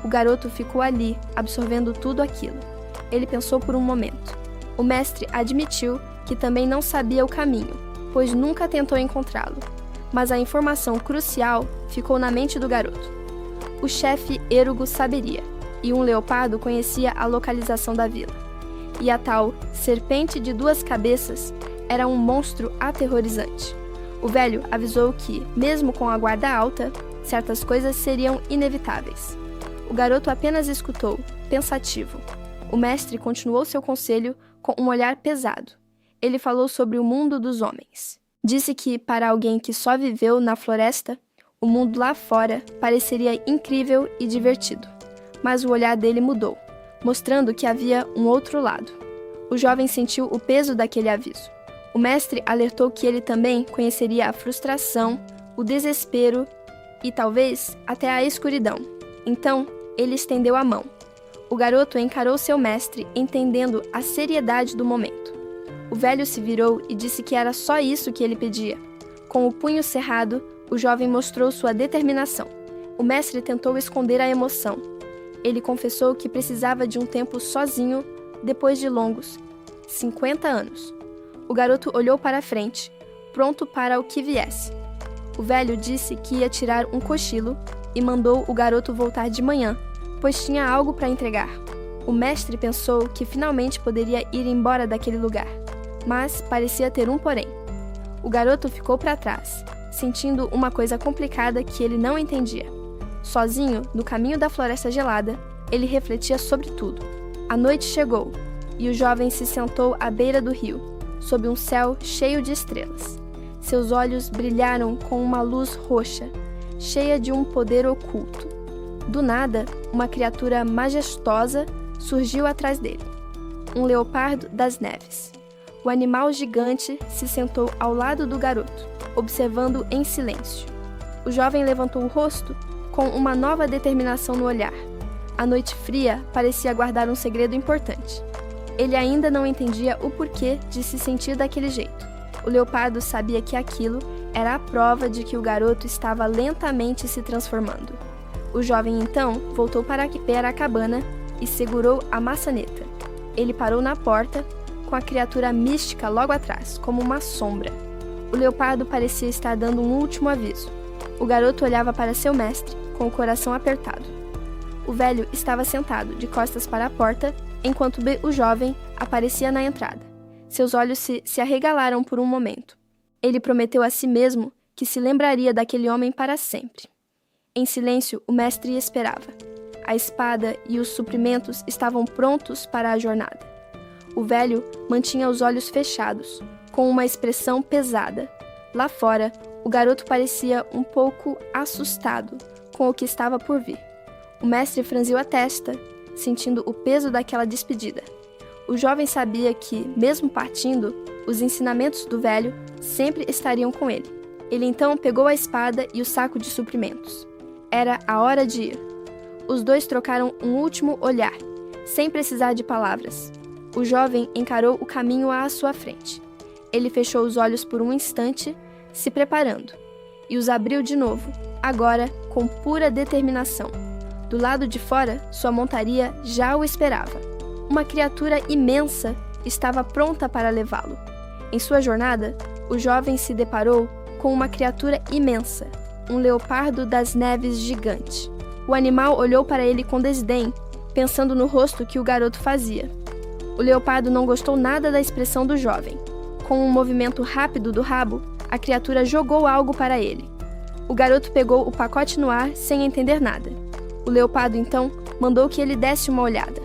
O garoto ficou ali, absorvendo tudo aquilo. Ele pensou por um momento. O mestre admitiu que também não sabia o caminho, pois nunca tentou encontrá-lo. Mas a informação crucial ficou na mente do garoto. O chefe Erugo saberia, e um leopardo conhecia a localização da vila. E a tal serpente de 2 cabeças era um monstro aterrorizante. O velho avisou que, mesmo com a guarda alta, certas coisas seriam inevitáveis. O garoto apenas escutou, pensativo. O mestre continuou seu conselho com um olhar pesado. Ele falou sobre o mundo dos homens. Disse que, para alguém que só viveu na floresta, o mundo lá fora pareceria incrível e divertido. Mas o olhar dele mudou, mostrando que havia um outro lado. O jovem sentiu o peso daquele aviso. O mestre alertou que ele também conheceria a frustração, o desespero e talvez até a escuridão. Então, ele estendeu a mão. O garoto encarou seu mestre, entendendo a seriedade do momento. O velho se virou e disse que era só isso que ele pedia. Com o punho cerrado, o jovem mostrou sua determinação. O mestre tentou esconder a emoção. Ele confessou que precisava de um tempo sozinho depois de longos 50 anos. O garoto olhou para a frente, pronto para o que viesse. O velho disse que ia tirar um cochilo e mandou o garoto voltar de manhã, pois tinha algo para entregar. O mestre pensou que finalmente poderia ir embora daquele lugar, mas parecia ter um porém. O garoto ficou para trás, sentindo uma coisa complicada que ele não entendia. Sozinho, no caminho da floresta gelada, ele refletia sobre tudo. A noite chegou, e o jovem se sentou à beira do rio, sob um céu cheio de estrelas. Seus olhos brilharam com uma luz roxa, cheia de um poder oculto. Do nada, uma criatura majestosa surgiu atrás dele. Um leopardo das neves. O animal gigante se sentou ao lado do garoto, observando em silêncio. O jovem levantou o rosto com uma nova determinação no olhar. A noite fria parecia guardar um segredo importante. Ele ainda não entendia o porquê de se sentir daquele jeito. O leopardo sabia que aquilo era a prova de que o garoto estava lentamente se transformando. O jovem então voltou para a cabana e segurou a maçaneta. Ele parou na porta, com a criatura mística logo atrás, como uma sombra. O leopardo parecia estar dando um último aviso. O garoto olhava para seu mestre, com o coração apertado. O velho estava sentado, de costas para a porta, enquanto o jovem aparecia na entrada. Seus olhos se arregalaram por um momento. Ele prometeu a si mesmo que se lembraria daquele homem para sempre. Em silêncio, o mestre esperava. A espada e os suprimentos estavam prontos para a jornada. O velho mantinha os olhos fechados, com uma expressão pesada. Lá fora, o garoto parecia um pouco assustado com o que estava por vir. O mestre franziu a testa, sentindo o peso daquela despedida. O jovem sabia que, mesmo partindo, os ensinamentos do velho sempre estariam com ele. Ele então pegou a espada e o saco de suprimentos. Era a hora de ir. Os dois trocaram um último olhar, sem precisar de palavras. O jovem encarou o caminho à sua frente. Ele fechou os olhos por um instante, se preparando, e os abriu de novo, agora com pura determinação. Do lado de fora, sua montaria já o esperava. Uma criatura imensa estava pronta para levá-lo. Em sua jornada, o jovem se deparou com uma criatura imensa, um leopardo das neves gigante. O animal olhou para ele com desdém, pensando no rosto que o garoto fazia. O leopardo não gostou nada da expressão do jovem. Com um movimento rápido do rabo, a criatura jogou algo para ele. O garoto pegou o pacote no ar sem entender nada. O leopardo, então, mandou que ele desse uma olhada.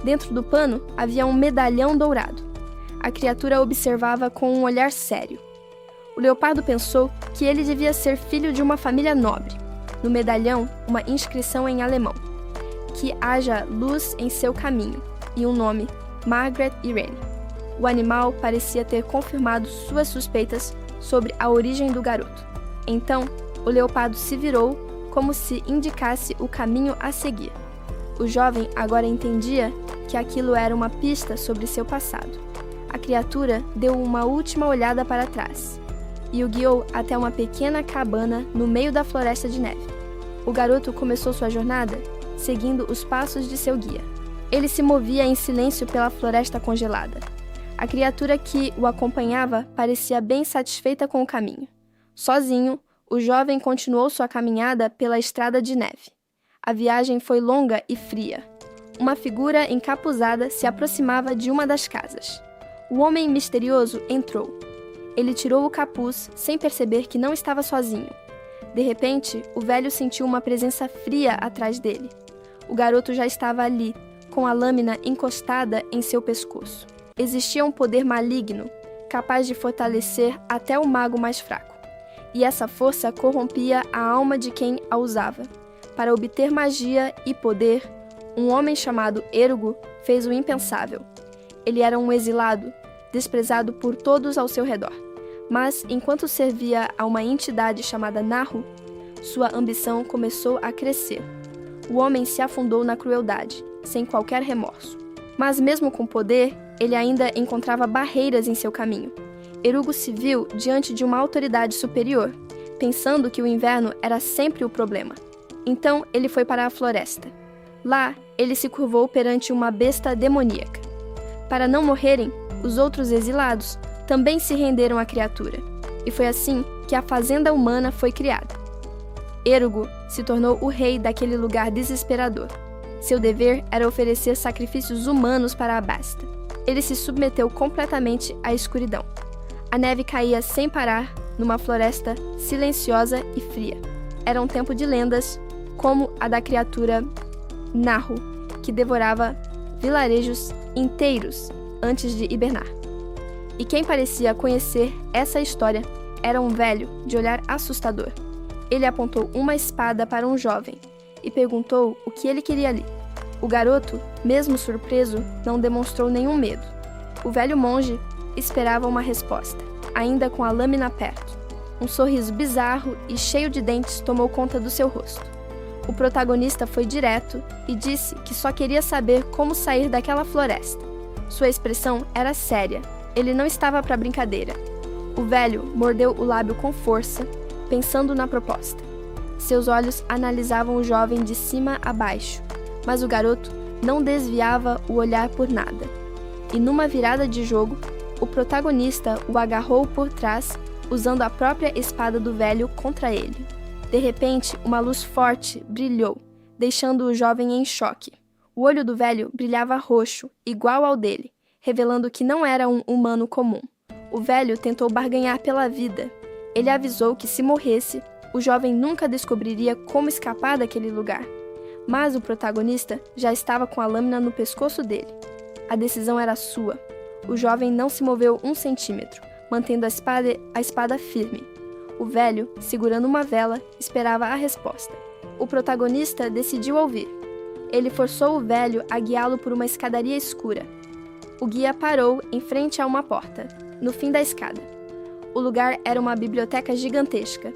Dentro do pano havia um medalhão dourado. A criatura observava com um olhar sério. O leopardo pensou que ele devia ser filho de uma família nobre. No medalhão, uma inscrição em alemão. Que haja luz em seu caminho, e um nome, Margaret Irene. O animal parecia ter confirmado suas suspeitas sobre a origem do garoto. Então, o leopardo se virou como se indicasse o caminho a seguir. O jovem agora entendia que aquilo era uma pista sobre seu passado. A criatura deu uma última olhada para trás e o guiou até uma pequena cabana no meio da floresta de neve. O garoto começou sua jornada seguindo os passos de seu guia. Ele se movia em silêncio pela floresta congelada. A criatura que o acompanhava parecia bem satisfeita com o caminho. Sozinho, o jovem continuou sua caminhada pela estrada de neve. A viagem foi longa e fria. Uma figura encapuzada se aproximava de uma das casas. O homem misterioso entrou. Ele tirou o capuz sem perceber que não estava sozinho. De repente, o velho sentiu uma presença fria atrás dele. O garoto já estava ali, com a lâmina encostada em seu pescoço. Existia um poder maligno, capaz de fortalecer até o mago mais fraco. E essa força corrompia a alma de quem a usava. Para obter magia e poder, um homem chamado Erugo fez o impensável. Ele era um exilado, desprezado por todos ao seu redor. Mas, enquanto servia a uma entidade chamada Nahu, sua ambição começou a crescer. O homem se afundou na crueldade, sem qualquer remorso. Mas mesmo com poder, ele ainda encontrava barreiras em seu caminho. Erugo se viu diante de uma autoridade superior, pensando que o inverno era sempre o problema. Então ele foi para a floresta. Lá, ele se curvou perante uma besta demoníaca. Para não morrerem, os outros exilados também se renderam à criatura. E foi assim que a fazenda humana foi criada. Erugo se tornou o rei daquele lugar desesperador. Seu dever era oferecer sacrifícios humanos para a besta. Ele se submeteu completamente à escuridão. A neve caía sem parar numa floresta silenciosa e fria. Era um tempo de lendas, como a da criatura Nahu, que devorava vilarejos inteiros antes de hibernar. E quem parecia conhecer essa história era um velho de olhar assustador. Ele apontou uma espada para um jovem e perguntou o que ele queria ali. O garoto, mesmo surpreso, não demonstrou nenhum medo. O velho monge esperava uma resposta, ainda com a lâmina perto. Um sorriso bizarro e cheio de dentes tomou conta do seu rosto. O protagonista foi direto e disse que só queria saber como sair daquela floresta. Sua expressão era séria, ele não estava para brincadeira. O velho mordeu o lábio com força, pensando na proposta. Seus olhos analisavam o jovem de cima a baixo, mas o garoto não desviava o olhar por nada. E numa virada de jogo, o protagonista o agarrou por trás, usando a própria espada do velho contra ele. De repente, uma luz forte brilhou, deixando o jovem em choque. O olho do velho brilhava roxo, igual ao dele, revelando que não era um humano comum. O velho tentou barganhar pela vida. Ele avisou que se morresse, o jovem nunca descobriria como escapar daquele lugar. Mas o protagonista já estava com a lâmina no pescoço dele. A decisão era sua. O jovem não se moveu 1 centímetro, mantendo a espada firme. O velho, segurando uma vela, esperava a resposta. O protagonista decidiu ouvir. Ele forçou o velho a guiá-lo por uma escadaria escura. O guia parou em frente a uma porta, no fim da escada. O lugar era uma biblioteca gigantesca,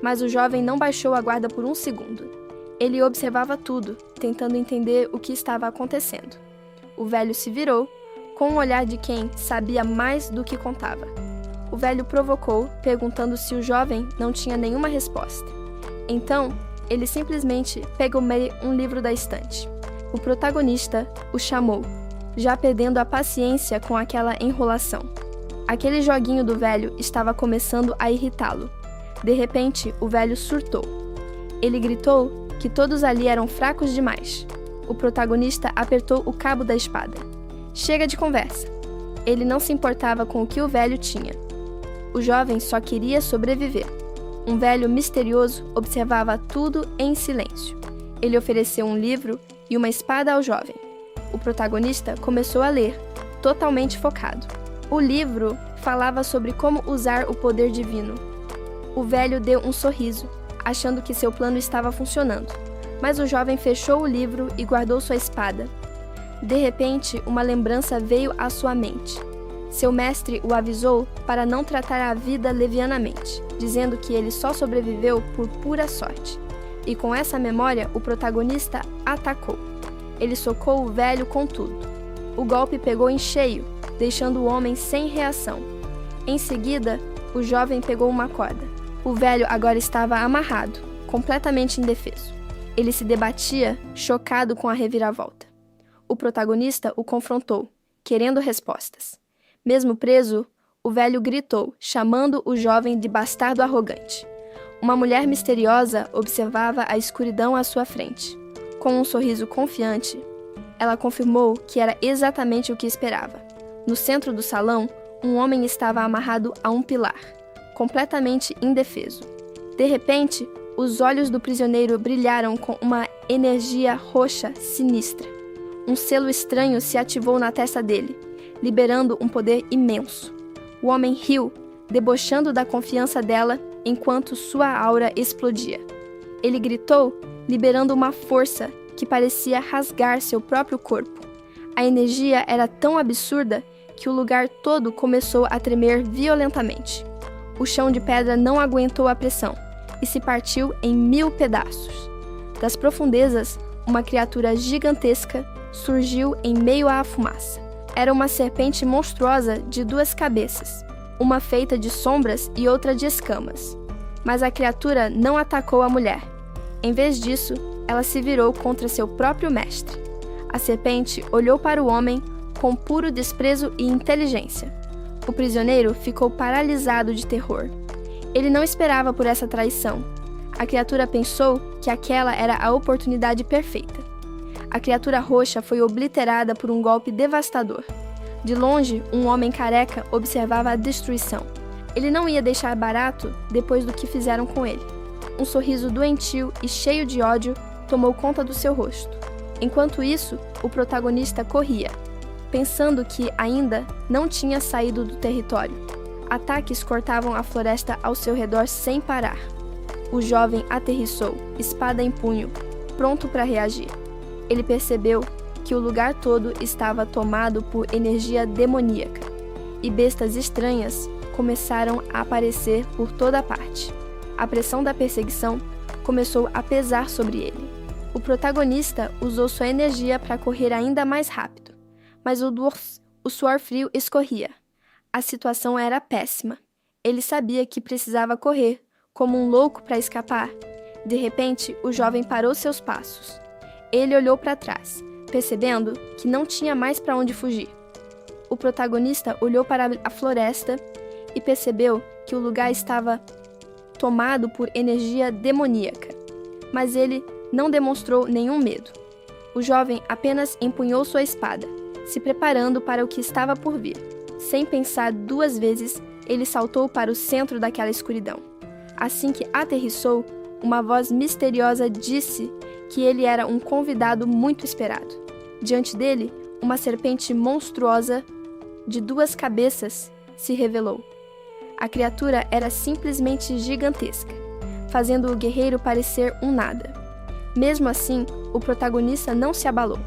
mas o jovem não baixou a guarda por 1 segundo. Ele observava tudo, tentando entender o que estava acontecendo. O velho se virou, com o olhar de quem sabia mais do que contava. O velho provocou, perguntando se o jovem não tinha nenhuma resposta. Então, ele simplesmente pegou um livro da estante. O protagonista o chamou, já perdendo a paciência com aquela enrolação. Aquele joguinho do velho estava começando a irritá-lo. De repente, o velho surtou. Ele gritou que todos ali eram fracos demais. O protagonista apertou o cabo da espada. Chega de conversa. Ele não se importava com o que o velho tinha. O jovem só queria sobreviver. Um velho misterioso observava tudo em silêncio. Ele ofereceu um livro e uma espada ao jovem. O protagonista começou a ler, totalmente focado. O livro falava sobre como usar o poder divino. O velho deu um sorriso, achando que seu plano estava funcionando, mas o jovem fechou o livro e guardou sua espada. De repente, uma lembrança veio à sua mente. Seu mestre o avisou para não tratar a vida levianamente, dizendo que ele só sobreviveu por pura sorte. E com essa memória, o protagonista atacou. Ele socou o velho com tudo. O golpe pegou em cheio, deixando o homem sem reação. Em seguida, o jovem pegou uma corda. O velho agora estava amarrado, completamente indefeso. Ele se debatia, chocado com a reviravolta. O protagonista o confrontou, querendo respostas. Mesmo preso, o velho gritou, chamando o jovem de bastardo arrogante. Uma mulher misteriosa observava a escuridão à sua frente. Com um sorriso confiante, ela confirmou que era exatamente o que esperava. No centro do salão, um homem estava amarrado a um pilar, completamente indefeso. De repente, os olhos do prisioneiro brilharam com uma energia roxa sinistra. Um selo estranho se ativou na testa dele, liberando um poder imenso. O homem riu, debochando da confiança dela enquanto sua aura explodia. Ele gritou, liberando uma força que parecia rasgar seu próprio corpo. A energia era tão absurda que o lugar todo começou a tremer violentamente. O chão de pedra não aguentou a pressão e se partiu em 1000 pedaços. Das profundezas, uma criatura gigantesca surgiu em meio à fumaça. Era uma serpente monstruosa de 2 cabeças, uma feita de sombras e outra de escamas. Mas a criatura não atacou a mulher. Em vez disso, ela se virou contra seu próprio mestre. A serpente olhou para o homem com puro desprezo e inteligência. O prisioneiro ficou paralisado de terror. Ele não esperava por essa traição. A criatura pensou que aquela era a oportunidade perfeita. A criatura roxa foi obliterada por um golpe devastador. De longe, um homem careca observava a destruição. Ele não ia deixar barato depois do que fizeram com ele. Um sorriso doentio e cheio de ódio tomou conta do seu rosto. Enquanto isso, o protagonista corria, pensando que ainda não tinha saído do território. Ataques cortavam a floresta ao seu redor sem parar. O jovem aterrissou, espada em punho, pronto para reagir. Ele percebeu que o lugar todo estava tomado por energia demoníaca, e bestas estranhas começaram a aparecer por toda parte. A pressão da perseguição começou a pesar sobre ele. O protagonista usou sua energia para correr ainda mais rápido, mas o suor frio escorria. A situação era péssima. Ele sabia que precisava correr, como um louco para escapar. De repente, o jovem parou seus passos. Ele olhou para trás, percebendo que não tinha mais para onde fugir. O protagonista olhou para a floresta e percebeu que o lugar estava tomado por energia demoníaca, mas ele não demonstrou nenhum medo. O jovem apenas empunhou sua espada, se preparando para o que estava por vir. Sem pensar duas vezes, ele saltou para o centro daquela escuridão. Assim que aterrissou, uma voz misteriosa disse que ele era um convidado muito esperado. Diante dele, uma serpente monstruosa de 2 cabeças se revelou. A criatura era simplesmente gigantesca, fazendo o guerreiro parecer um nada. Mesmo assim, o protagonista não se abalou.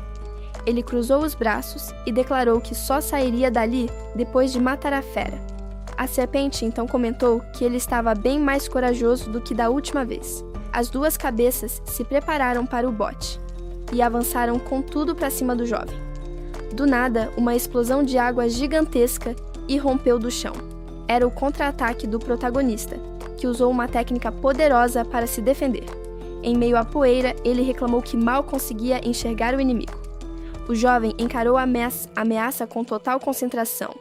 Ele cruzou os braços e declarou que só sairia dali depois de matar a fera. A serpente então comentou que ele estava bem mais corajoso do que da última vez. As 2 cabeças se prepararam para o bote e avançaram com tudo para cima do jovem. Do nada, uma explosão de água gigantesca irrompeu do chão. Era o contra-ataque do protagonista, que usou uma técnica poderosa para se defender. Em meio à poeira, ele reclamou que mal conseguia enxergar o inimigo. O jovem encarou a ameaça com total concentração.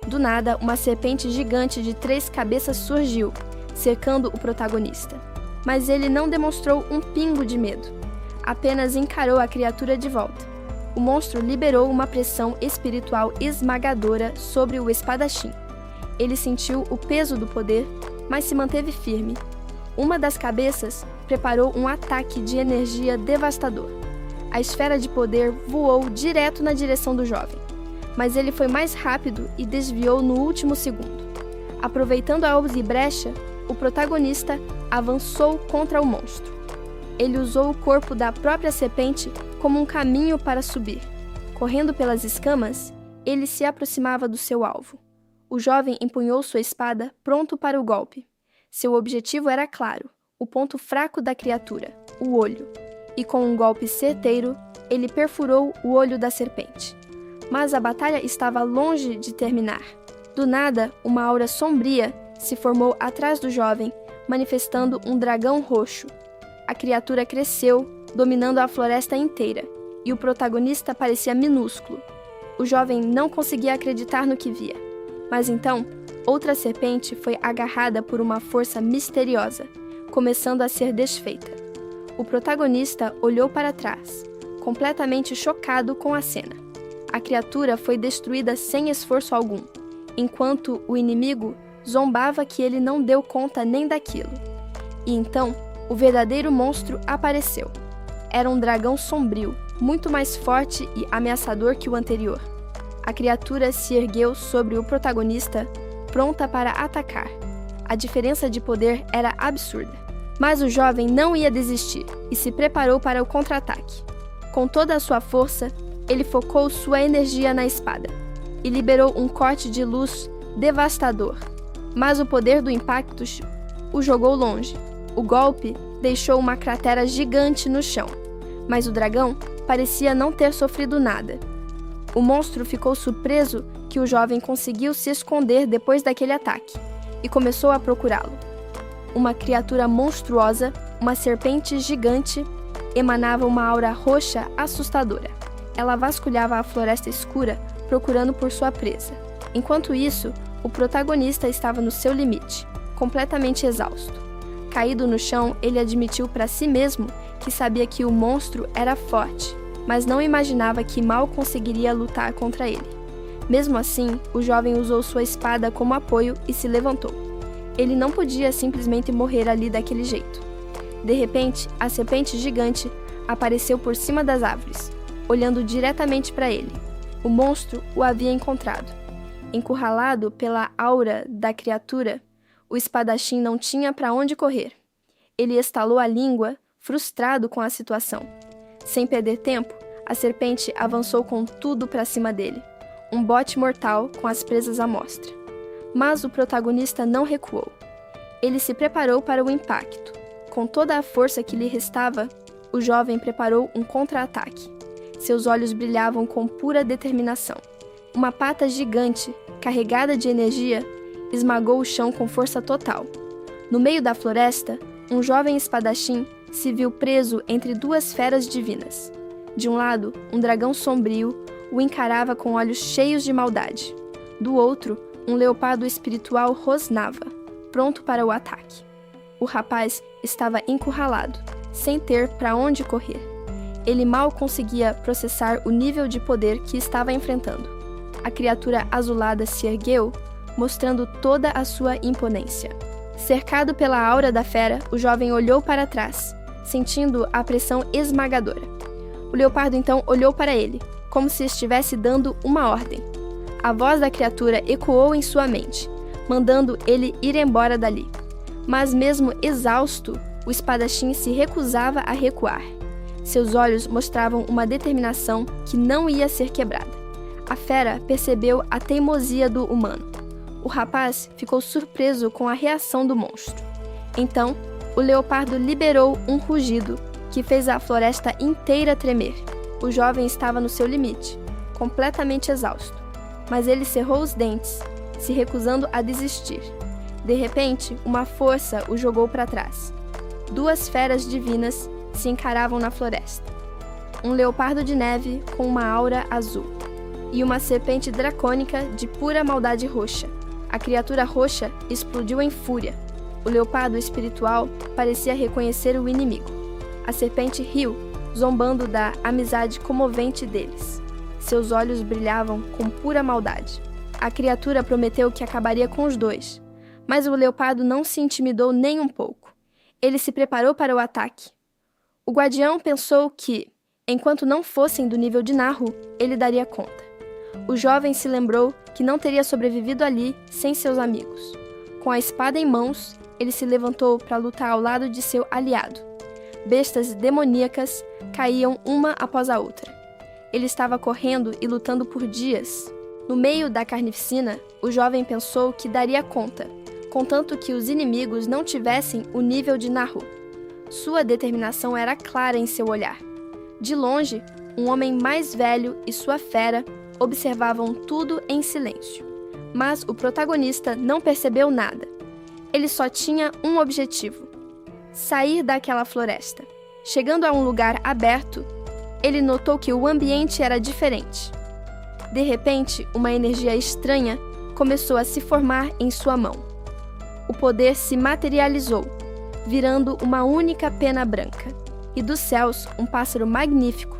Do nada, uma serpente gigante de 3 cabeças surgiu, cercando o protagonista. Mas ele não demonstrou um pingo de medo. Apenas encarou a criatura de volta. O monstro liberou uma pressão espiritual esmagadora sobre o espadachim. Ele sentiu o peso do poder, mas se manteve firme. Uma das cabeças preparou um ataque de energia devastador. A esfera de poder voou direto na direção do jovem, mas ele foi mais rápido e desviou no último segundo. Aproveitando a brecha, o protagonista avançou contra o monstro. Ele usou o corpo da própria serpente como um caminho para subir. Correndo pelas escamas, ele se aproximava do seu alvo. O jovem empunhou sua espada, pronto para o golpe. Seu objetivo era claro, o ponto fraco da criatura, o olho. E com um golpe certeiro, ele perfurou o olho da serpente. Mas a batalha estava longe de terminar. Do nada, uma aura sombria se formou atrás do jovem, manifestando um dragão roxo. A criatura cresceu, dominando a floresta inteira, e o protagonista parecia minúsculo. O jovem não conseguia acreditar no que via. Mas então, outra serpente foi agarrada por uma força misteriosa, começando a ser desfeita. O protagonista olhou para trás, completamente chocado com a cena. A criatura foi destruída sem esforço algum, enquanto o inimigo zombava que ele não deu conta nem daquilo. E então, o verdadeiro monstro apareceu. Era um dragão sombrio, muito mais forte e ameaçador que o anterior. A criatura se ergueu sobre o protagonista, pronta para atacar. A diferença de poder era absurda. Mas o jovem não ia desistir e se preparou para o contra-ataque. Com toda a sua força, ele focou sua energia na espada e liberou um corte de luz devastador. Mas o poder do impacto o jogou longe. O golpe deixou uma cratera gigante no chão, mas o dragão parecia não ter sofrido nada. O monstro ficou surpreso que o jovem conseguiu se esconder depois daquele ataque e começou a procurá-lo. Uma criatura monstruosa, uma serpente gigante, emanava uma aura roxa assustadora. Ela vasculhava a floresta escura, procurando por sua presa. Enquanto isso, o protagonista estava no seu limite, completamente exausto. Caído no chão, ele admitiu para si mesmo que sabia que o monstro era forte, mas não imaginava que mal conseguiria lutar contra ele. Mesmo assim, o jovem usou sua espada como apoio e se levantou. Ele não podia simplesmente morrer ali daquele jeito. De repente, a serpente gigante apareceu por cima das árvores, olhando diretamente para ele. O monstro o havia encontrado. Encurralado pela aura da criatura, o espadachim não tinha para onde correr. Ele estalou a língua, frustrado com a situação. Sem perder tempo, a serpente avançou com tudo para cima dele, um bote mortal com as presas à mostra. Mas o protagonista não recuou. Ele se preparou para o impacto. Com toda a força que lhe restava, o jovem preparou um contra-ataque. Seus olhos brilhavam com pura determinação. Uma pata gigante, carregada de energia, esmagou o chão com força total. No meio da floresta, um jovem espadachim se viu preso entre duas feras divinas. De um lado, um dragão sombrio o encarava com olhos cheios de maldade. Do outro, um leopardo espiritual rosnava, pronto para o ataque. O rapaz estava encurralado, sem ter para onde correr. Ele mal conseguia processar o nível de poder que estava enfrentando. A criatura azulada se ergueu, mostrando toda a sua imponência. Cercado pela aura da fera, o jovem olhou para trás, sentindo a pressão esmagadora. O leopardo então olhou para ele, como se estivesse dando uma ordem. A voz da criatura ecoou em sua mente, mandando ele ir embora dali. Mas mesmo exausto, o espadachim se recusava a recuar. Seus olhos mostravam uma determinação que não ia ser quebrada. A fera percebeu a teimosia do humano. O rapaz ficou surpreso com a reação do monstro. Então, o leopardo liberou um rugido que fez a floresta inteira tremer. O jovem estava no seu limite, completamente exausto, mas ele cerrou os dentes, se recusando a desistir. De repente, uma força o jogou para trás. Duas feras divinas se encaravam na floresta. Um leopardo de neve com uma aura azul e uma serpente dracônica de pura maldade roxa. A criatura roxa explodiu em fúria. O leopardo espiritual parecia reconhecer o inimigo. A serpente riu, zombando da amizade comovente deles. Seus olhos brilhavam com pura maldade. A criatura prometeu que acabaria com os dois, mas o leopardo não se intimidou nem um pouco. Ele se preparou para o ataque. O guardião pensou que, enquanto não fossem do nível de Nahu, ele daria conta. O jovem se lembrou que não teria sobrevivido ali sem seus amigos. Com a espada em mãos, ele se levantou para lutar ao lado de seu aliado. Bestas demoníacas caíam uma após a outra. Ele estava correndo e lutando por dias. No meio da carnificina, o jovem pensou que daria conta, contanto que os inimigos não tivessem o nível de Nahu. Sua determinação era clara em seu olhar. De longe, um homem mais velho e sua fera observavam tudo em silêncio. Mas o protagonista não percebeu nada. Ele só tinha um objetivo: sair daquela floresta. Chegando a um lugar aberto, ele notou que o ambiente era diferente. De repente, uma energia estranha começou a se formar em sua mão. O poder se materializou, virando uma única pena branca, e dos céus um pássaro magnífico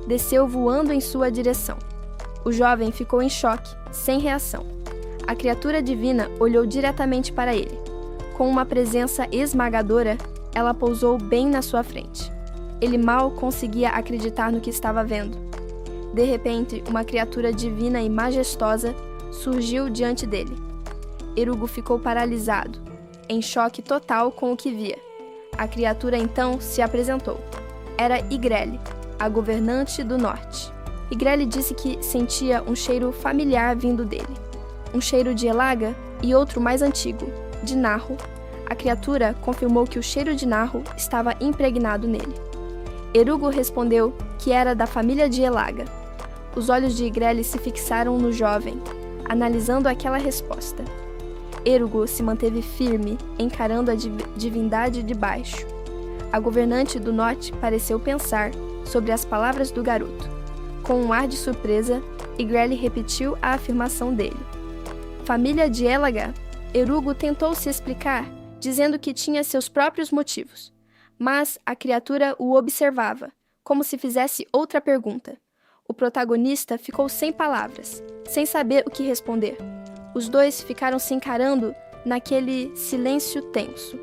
desceu voando em sua direção. O jovem ficou em choque, sem reação. A criatura divina olhou diretamente para ele. Com uma presença esmagadora, ela pousou bem na sua frente. Ele mal conseguia acreditar no que estava vendo. De repente, uma criatura divina e majestosa surgiu diante dele. Erugo ficou paralisado, em choque total com o que via. A criatura então se apresentou. Era Igrele, a governante do norte. Igrele disse que sentia um cheiro familiar vindo dele. Um cheiro de Elaga e outro mais antigo, de Nahu. A criatura confirmou que o cheiro de Nahu estava impregnado nele. Erugo respondeu que era da família de Elaga. Os olhos de Igrele se fixaram no jovem, analisando aquela resposta. Erugo se manteve firme, encarando a divindade de baixo. A governante do norte pareceu pensar sobre as palavras do garoto. Com um ar de surpresa, Igrele repetiu a afirmação dele. Família de Elaga? Erugo tentou se explicar, dizendo que tinha seus próprios motivos. Mas a criatura o observava, como se fizesse outra pergunta. O protagonista ficou sem palavras, sem saber o que responder. Os dois ficaram se encarando naquele silêncio tenso.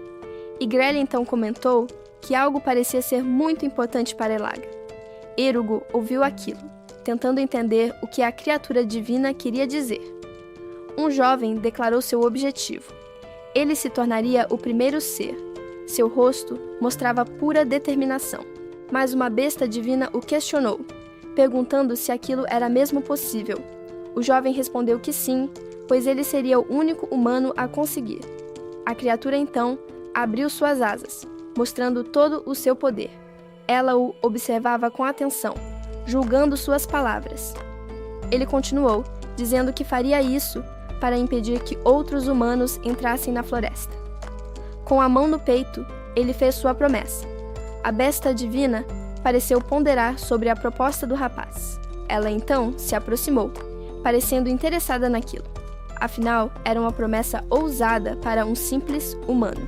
Igrele então comentou que algo parecia ser muito importante para Elaga. Erugo ouviu aquilo, tentando entender o que a criatura divina queria dizer. Um jovem declarou seu objetivo. Ele se tornaria o primeiro ser. Seu rosto mostrava pura determinação. Mas uma besta divina o questionou, perguntando se aquilo era mesmo possível. O jovem respondeu que sim, pois ele seria o único humano a conseguir. A criatura então abriu suas asas, mostrando todo o seu poder. Ela o observava com atenção, julgando suas palavras. Ele continuou, dizendo que faria isso para impedir que outros humanos entrassem na floresta. Com a mão no peito, ele fez sua promessa. A besta divina pareceu ponderar sobre a proposta do rapaz. Ela então se aproximou, parecendo interessada naquilo. Afinal, era uma promessa ousada para um simples humano.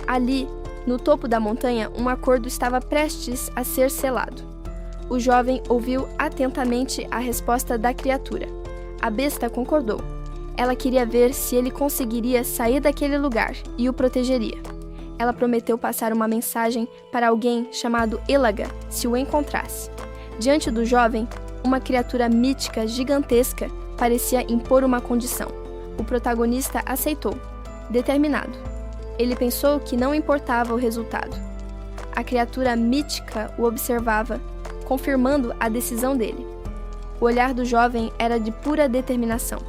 Ali, no topo da montanha, um acordo estava prestes a ser selado. O jovem ouviu atentamente a resposta da criatura. A besta concordou. Ela queria ver se ele conseguiria sair daquele lugar e o protegeria. Ela prometeu passar uma mensagem para alguém chamado Elaga, se o encontrasse. Diante do jovem, uma criatura mítica gigantesca parecia impor uma condição. O protagonista aceitou, determinado. Ele pensou que não importava o resultado. A criatura mítica o observava, confirmando a decisão dele. O olhar do jovem era de pura determinação.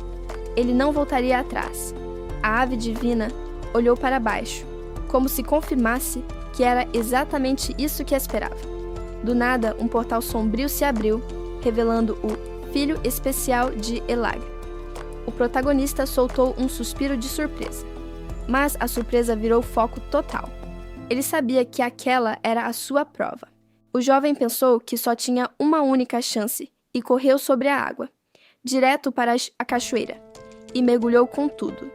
Ele não voltaria atrás. A ave divina olhou para baixo, como se confirmasse que era exatamente isso que esperava. Do nada, um portal sombrio se abriu, revelando o filho especial de Elaga. O protagonista soltou um suspiro de surpresa. Mas a surpresa virou foco total. Ele sabia que aquela era a sua prova. O jovem pensou que só tinha uma única chance e correu sobre a água, direto para a cachoeira, e mergulhou com tudo.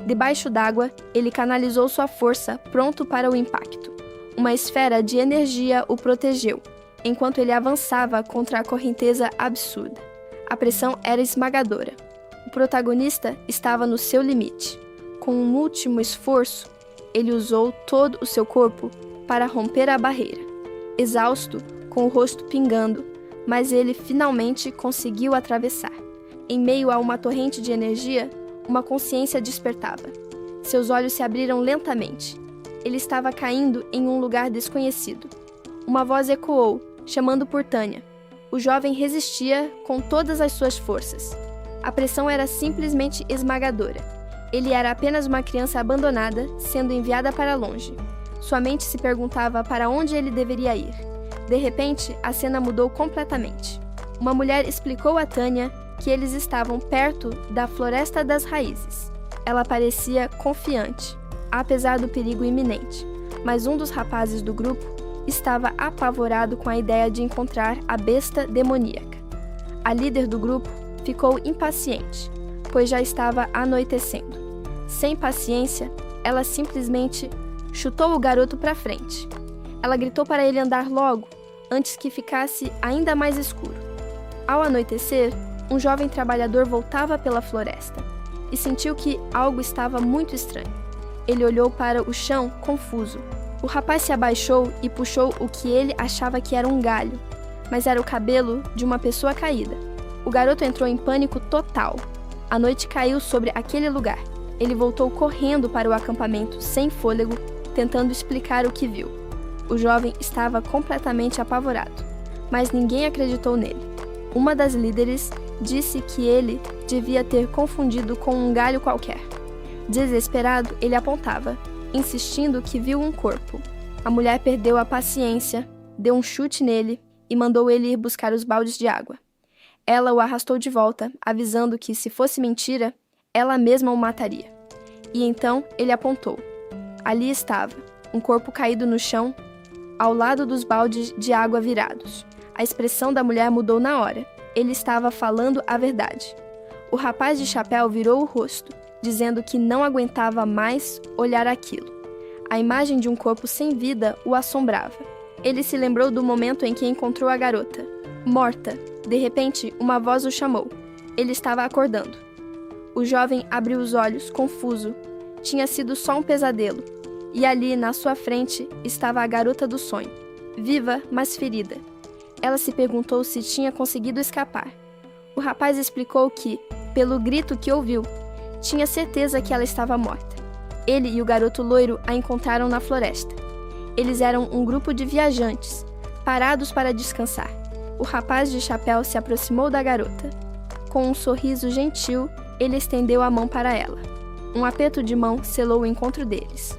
Debaixo d'água, ele canalizou sua força, pronto para o impacto. Uma esfera de energia o protegeu, enquanto ele avançava contra a correnteza absurda. A pressão era esmagadora. O protagonista estava no seu limite. Com um último esforço, ele usou todo o seu corpo para romper a barreira. Exausto, com o rosto pingando, mas ele finalmente conseguiu atravessar. Em meio a uma torrente de energia, uma consciência despertava. Seus olhos se abriram lentamente. Ele estava caindo em um lugar desconhecido. Uma voz ecoou, chamando por Tânia. O jovem resistia com todas as suas forças. A pressão era simplesmente esmagadora. Ele era apenas uma criança abandonada, sendo enviada para longe. Sua mente se perguntava para onde ele deveria ir. De repente, a cena mudou completamente. Uma mulher explicou a Tânia que eles estavam perto da Floresta das Raízes. Ela parecia confiante, apesar do perigo iminente, mas um dos rapazes do grupo estava apavorado com a ideia de encontrar a besta demoníaca. A líder do grupo ficou impaciente, pois já estava anoitecendo. Sem paciência, ela simplesmente chutou o garoto para frente. Ela gritou para ele andar logo, antes que ficasse ainda mais escuro. Ao anoitecer, um jovem trabalhador voltava pela floresta e sentiu que algo estava muito estranho. Ele olhou para o chão, confuso. O rapaz se abaixou e puxou o que ele achava que era um galho, mas era o cabelo de uma pessoa caída. O garoto entrou em pânico total. A noite caiu sobre aquele lugar. Ele voltou correndo para o acampamento, sem fôlego, tentando explicar o que viu. O jovem estava completamente apavorado, mas ninguém acreditou nele. Uma das líderes disse que ele devia ter confundido com um galho qualquer. Desesperado, ele apontava, insistindo que viu um corpo. A mulher perdeu a paciência, deu um chute nele e mandou ele ir buscar os baldes de água. Ela o arrastou de volta, avisando que, se fosse mentira, ela mesma o mataria. E então ele apontou. Ali estava, um corpo caído no chão, ao lado dos baldes de água virados. A expressão da mulher mudou na hora. Ele estava falando a verdade. O rapaz de chapéu virou o rosto, dizendo que não aguentava mais olhar aquilo. A imagem de um corpo sem vida o assombrava. Ele se lembrou do momento em que encontrou a garota, morta. De repente, uma voz o chamou. Ele estava acordando. O jovem abriu os olhos, confuso. Tinha sido só um pesadelo. e ali, na sua frente, estava a garota do sonho, viva, mas ferida. Ela se perguntou se tinha conseguido escapar. O rapaz explicou que, pelo grito que ouviu, tinha certeza que ela estava morta. Ele e o garoto loiro a encontraram na floresta. Eles eram um grupo de viajantes, parados para descansar. O rapaz de chapéu se aproximou da garota. Com um sorriso gentil, ele estendeu a mão para ela. Um aperto de mão selou o encontro deles.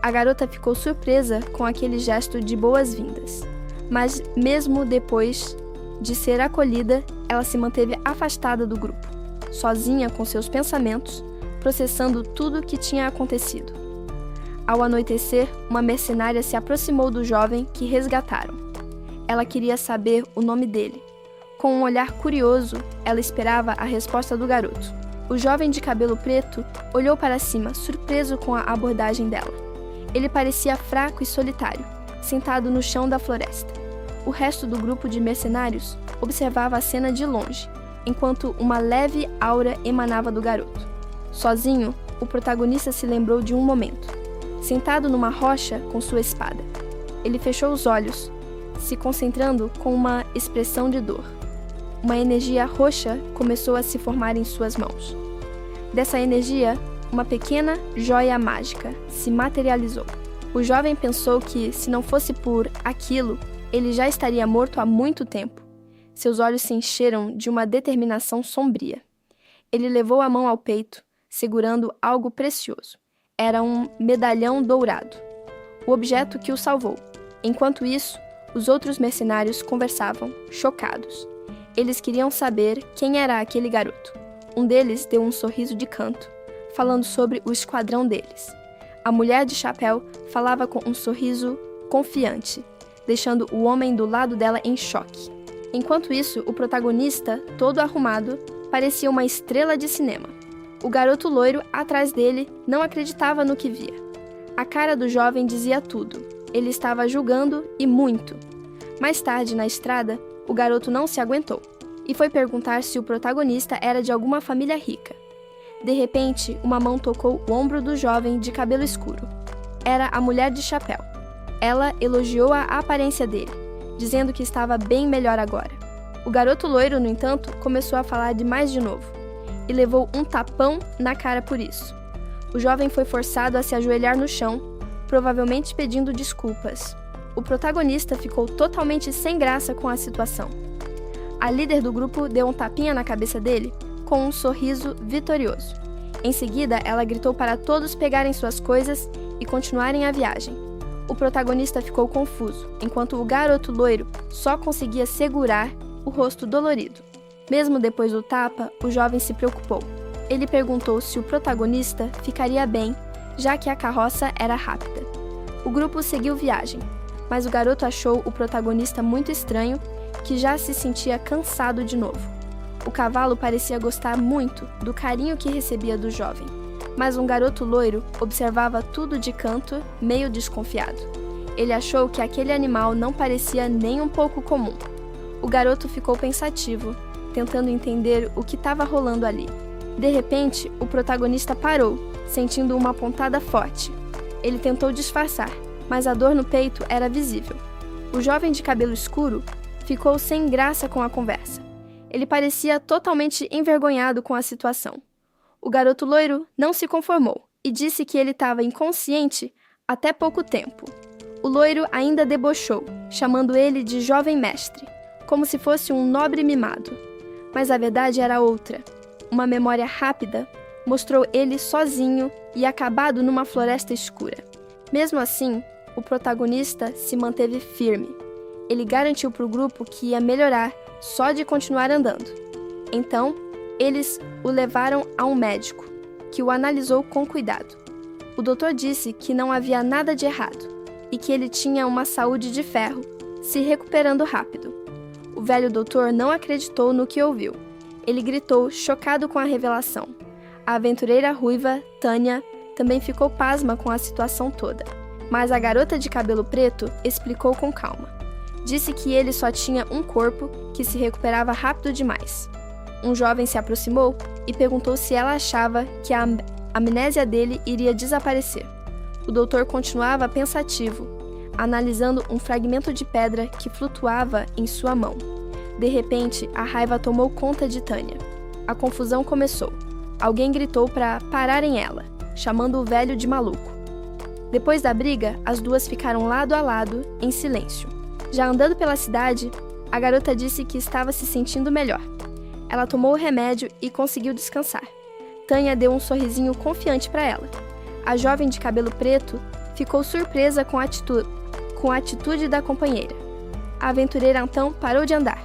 A garota ficou surpresa com aquele gesto de boas-vindas. Mas, mesmo depois de ser acolhida, ela se manteve afastada do grupo, sozinha com seus pensamentos, processando tudo o que tinha acontecido. Ao anoitecer, uma mercenária se aproximou do jovem que resgataram. Ela queria saber o nome dele. Com um olhar curioso, ela esperava a resposta do garoto. O jovem de cabelo preto olhou para cima, surpreso com a abordagem dela. Ele parecia fraco e solitário, sentado no chão da floresta. O resto do grupo de mercenários observava a cena de longe, enquanto uma leve aura emanava do garoto. Sozinho, o protagonista se lembrou de um momento. Sentado numa rocha com sua espada. Ele fechou os olhos, se concentrando com uma expressão de dor. Uma energia roxa começou a se formar em suas mãos. Dessa energia, uma pequena joia mágica se materializou. O jovem pensou que, se não fosse por aquilo, ele já estaria morto há muito tempo. Seus olhos se encheram de uma determinação sombria. Ele levou a mão ao peito, segurando algo precioso. Era um medalhão dourado, o objeto que o salvou. Enquanto isso, os outros mercenários conversavam, chocados. Eles queriam saber quem era aquele garoto. Um deles deu um sorriso de canto, falando sobre o esquadrão deles. A mulher de chapéu falava com um sorriso confiante, deixando o homem do lado dela em choque. Enquanto isso, o protagonista, todo arrumado, parecia uma estrela de cinema. O garoto loiro, atrás dele, não acreditava no que via. A cara do jovem dizia tudo. Ele estava julgando, e muito. Mais tarde, na estrada, o garoto não se aguentou e foi perguntar se o protagonista era de alguma família rica. De repente, uma mão tocou o ombro do jovem de cabelo escuro. Era a mulher de chapéu. Ela elogiou a aparência dele, dizendo que estava bem melhor agora. O garoto loiro, no entanto, começou a falar demais de novo e levou um tapão na cara por isso. O jovem foi forçado a se ajoelhar no chão, provavelmente pedindo desculpas. O protagonista ficou totalmente sem graça com a situação. A líder do grupo deu um tapinha na cabeça dele com um sorriso vitorioso. Em seguida, ela gritou para todos pegarem suas coisas e continuarem a viagem. O protagonista ficou confuso, enquanto o garoto loiro só conseguia segurar o rosto dolorido. Mesmo depois do tapa, o jovem se preocupou. Ele perguntou se o protagonista ficaria bem, já que a carroça era rápida. O grupo seguiu viagem, mas o garoto achou o protagonista muito estranho, que já se sentia cansado de novo. O cavalo parecia gostar muito do carinho que recebia do jovem, mas um garoto loiro observava tudo de canto, meio desconfiado. Ele achou que aquele animal não parecia nem um pouco comum. O garoto ficou pensativo, tentando entender o que estava rolando ali. De repente, o protagonista parou, sentindo uma pontada forte. Ele tentou disfarçar, mas a dor no peito era visível. O jovem de cabelo escuro ficou sem graça com a conversa. Ele parecia totalmente envergonhado com a situação. O garoto loiro não se conformou e disse que ele estava inconsciente até pouco tempo. O loiro ainda debochou, chamando ele de jovem mestre, como se fosse um nobre mimado. Mas a verdade era outra. Uma memória rápida mostrou ele sozinho e acabado numa floresta escura. Mesmo assim, o protagonista se manteve firme. Ele garantiu para o grupo que ia melhorar só de continuar andando. Então, eles o levaram a um médico, que o analisou com cuidado. O doutor disse que não havia nada de errado e que ele tinha uma saúde de ferro, se recuperando rápido. O velho doutor não acreditou no que ouviu. Ele gritou, chocado com a revelação. A aventureira ruiva, Tânia, também ficou pasma com a situação toda. Mas a garota de cabelo preto explicou com calma. Disse que ele só tinha um corpo que se recuperava rápido demais. Um jovem se aproximou e perguntou se ela achava que a amnésia dele iria desaparecer. O doutor continuava pensativo, analisando um fragmento de pedra que flutuava em sua mão. De repente, a raiva tomou conta de Tânia. A confusão começou. Alguém gritou para pararem ela, chamando o velho de maluco. Depois da briga, as duas ficaram lado a lado, em silêncio. Já andando pela cidade, a garota disse que estava se sentindo melhor. Ela tomou o remédio e conseguiu descansar. Tânia deu um sorrisinho confiante para ela. A jovem de cabelo preto ficou surpresa com a atitude da companheira. A aventureira então parou de andar.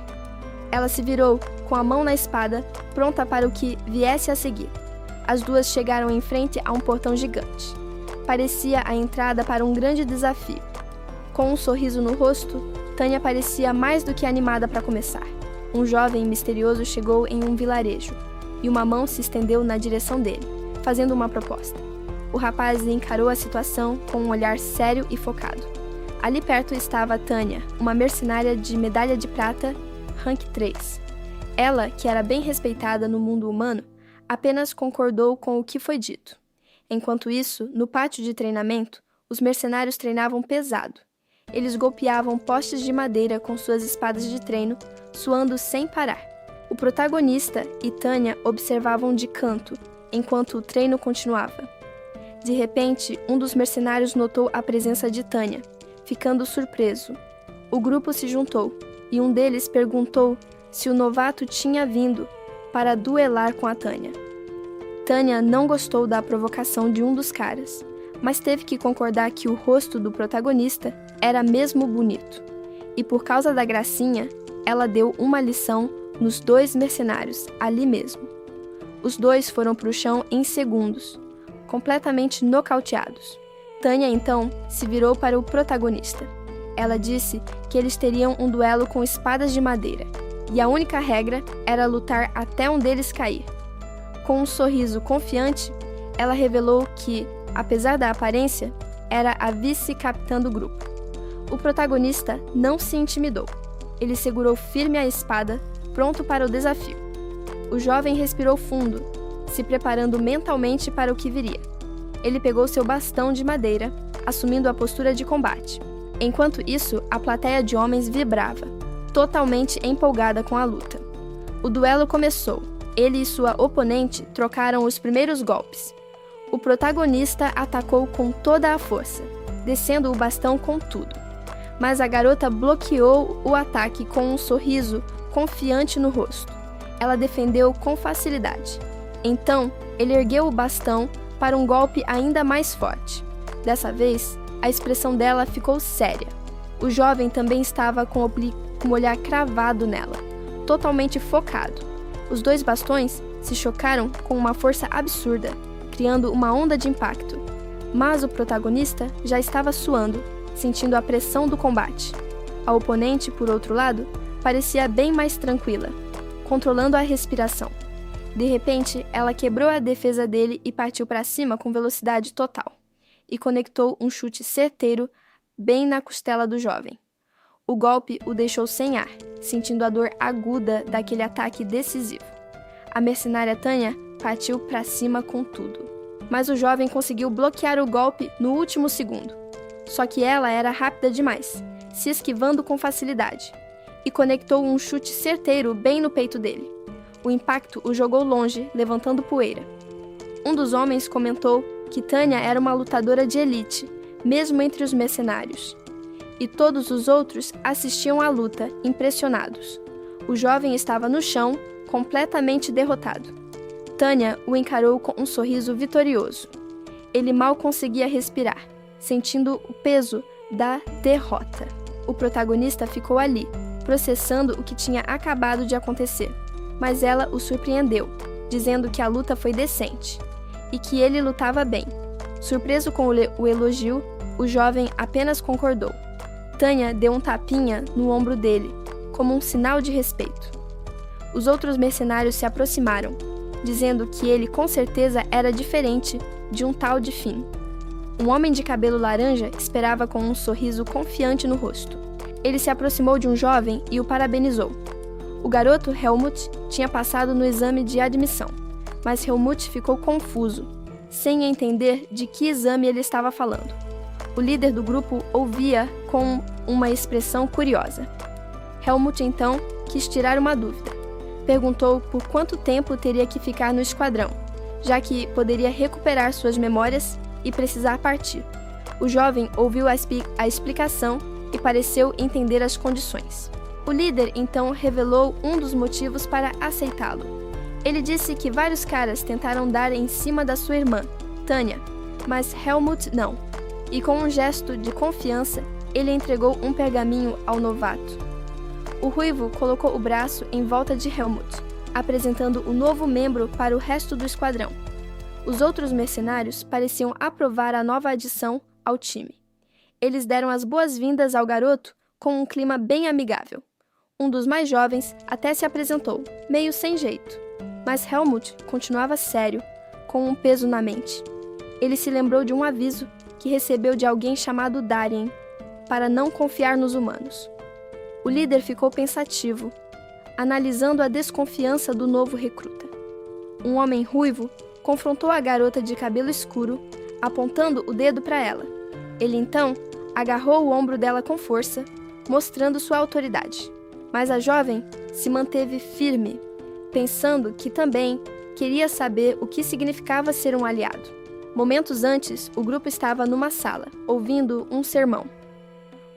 Ela se virou, com a mão na espada, pronta para o que viesse a seguir. As duas chegaram em frente a um portão gigante. Parecia a entrada para um grande desafio. Com um sorriso no rosto, Tânia parecia mais do que animada para começar. Um jovem misterioso chegou em um vilarejo, e uma mão se estendeu na direção dele, fazendo uma proposta. O rapaz encarou a situação com um olhar sério e focado. Ali perto estava Tânia, uma mercenária de medalha de prata, rank 3. Ela, que era bem respeitada no mundo humano, apenas concordou com o que foi dito. Enquanto isso, no pátio de treinamento, os mercenários treinavam pesado. Eles golpeavam postes de madeira com suas espadas de treino, suando sem parar. O protagonista e Tânia observavam de canto, enquanto o treino continuava. De repente, um dos mercenários notou a presença de Tânia, ficando surpreso. O grupo se juntou, e um deles perguntou se o novato tinha vindo para duelar com a Tânia. Tânia não gostou da provocação de um dos caras, mas teve que concordar que o rosto do protagonista era mesmo bonito. E por causa da gracinha, ela deu uma lição nos dois mercenários, ali mesmo. Os dois foram para o chão em segundos, completamente nocauteados. Tânia, então, se virou para o protagonista. Ela disse que eles teriam um duelo com espadas de madeira, e a única regra era lutar até um deles cair. Com um sorriso confiante, ela revelou que, apesar da aparência, era a vice-capitã do grupo. O protagonista não se intimidou. Ele segurou firme a espada, pronto para o desafio. O jovem respirou fundo, se preparando mentalmente para o que viria. Ele pegou seu bastão de madeira, assumindo a postura de combate. Enquanto isso, a plateia de homens vibrava, totalmente empolgada com a luta. O duelo começou. Ele e sua oponente trocaram os primeiros golpes. O protagonista atacou com toda a força, descendo o bastão com tudo. Mas a garota bloqueou o ataque com um sorriso confiante no rosto. Ela defendeu com facilidade. Então, ele ergueu o bastão para um golpe ainda mais forte. Dessa vez, a expressão dela ficou séria. O jovem também estava com o olhar cravado nela, totalmente focado. Os dois bastões se chocaram com uma força absurda, criando uma onda de impacto. Mas o protagonista já estava suando, sentindo a pressão do combate. A oponente, por outro lado, parecia bem mais tranquila, controlando a respiração. De repente, ela quebrou a defesa dele e partiu para cima com velocidade total, e conectou um chute certeiro bem na costela do jovem. O golpe o deixou sem ar, sentindo a dor aguda daquele ataque decisivo. A mercenária Tânia partiu para cima com tudo, mas o jovem conseguiu bloquear o golpe no último segundo. Só que ela era rápida demais, se esquivando com facilidade, e conectou um chute certeiro bem no peito dele. O impacto o jogou longe, levantando poeira. Um dos homens comentou que Tânia era uma lutadora de elite, mesmo entre os mercenários. E todos os outros assistiam à luta, impressionados. O jovem estava no chão, completamente derrotado. Tânia o encarou com um sorriso vitorioso. Ele mal conseguia respirar, sentindo o peso da derrota. O protagonista ficou ali, processando o que tinha acabado de acontecer. Mas ela o surpreendeu, dizendo que a luta foi decente e que ele lutava bem. Surpreso com o elogio, o jovem apenas concordou. Tânia deu um tapinha no ombro dele, como um sinal de respeito. Os outros mercenários se aproximaram, dizendo que ele com certeza era diferente de um tal de Finn. Um homem de cabelo laranja esperava com um sorriso confiante no rosto. Ele se aproximou de um jovem e o parabenizou. O garoto, Helmut, tinha passado no exame de admissão, mas Helmut ficou confuso. sem entender de que exame ele estava falando. O líder do grupo ouvia com uma expressão curiosa. Helmut, então, quis tirar uma dúvida. Perguntou por quanto tempo teria que ficar no esquadrão, já que poderia recuperar suas memórias e precisar partir. O jovem ouviu a explicação e pareceu entender as condições. O líder, então, revelou um dos motivos para aceitá-lo. Ele disse que vários caras tentaram dar em cima da sua irmã, Tanya, mas Helmut não. E com um gesto de confiança, ele entregou um pergaminho ao novato. O ruivo colocou o braço em volta de Helmut, apresentando o novo membro para o resto do esquadrão. Os outros mercenários pareciam aprovar a nova adição ao time. Eles deram as boas-vindas ao garoto com um clima bem amigável. Um dos mais jovens até se apresentou, meio sem jeito. Mas Helmut continuava sério, com um peso na mente. Ele se lembrou de um aviso que recebeu de alguém chamado Darien, para não confiar nos humanos. O líder ficou pensativo, analisando a desconfiança do novo recruta. Um homem ruivo confrontou a garota de cabelo escuro, apontando o dedo para ela. Ele então agarrou o ombro dela com força, mostrando sua autoridade. Mas a jovem se manteve firme, pensando que também queria saber o que significava ser um aliado. Momentos antes, o grupo estava numa sala, ouvindo um sermão.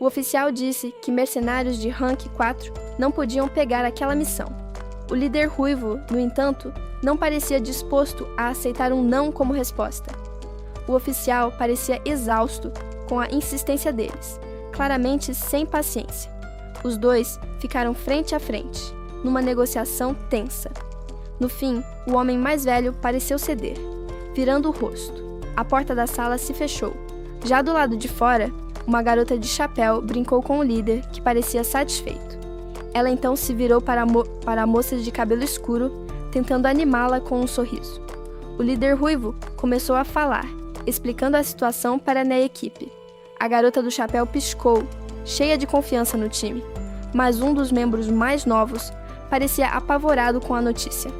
O oficial disse que mercenários de rank 4 não podiam pegar aquela missão. O líder ruivo, no entanto, não parecia disposto a aceitar um não como resposta. O oficial parecia exausto com a insistência deles, claramente sem paciência. Os dois ficaram frente a frente, numa negociação tensa. No fim, o homem mais velho pareceu ceder, virando o rosto. A porta da sala se fechou. Já do lado de fora, uma garota de chapéu brincou com o líder, que parecia satisfeito. Ela então se virou para a moça de cabelo escuro, tentando animá-la com um sorriso. O líder ruivo começou a falar, explicando a situação para a equipe. A garota do chapéu piscou, cheia de confiança no time, mas um dos membros mais novos parecia apavorado com a notícia.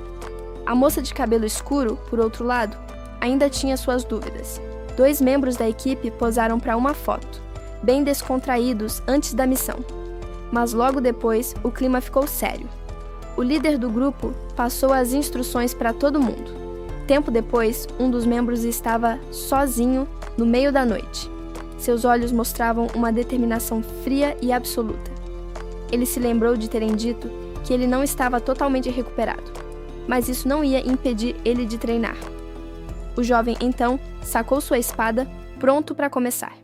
A moça de cabelo escuro, por outro lado, ainda tinha suas dúvidas. 2 membros da equipe posaram para uma foto, bem descontraídos antes da missão. Mas logo depois, o clima ficou sério. O líder do grupo passou as instruções para todo mundo. Tempo depois, um dos membros estava sozinho no meio da noite. Seus olhos mostravam uma determinação fria e absoluta. Ele se lembrou de terem dito que ele não estava totalmente recuperado, mas isso não ia impedir ele de treinar. O jovem, então, sacou sua espada, pronto para começar.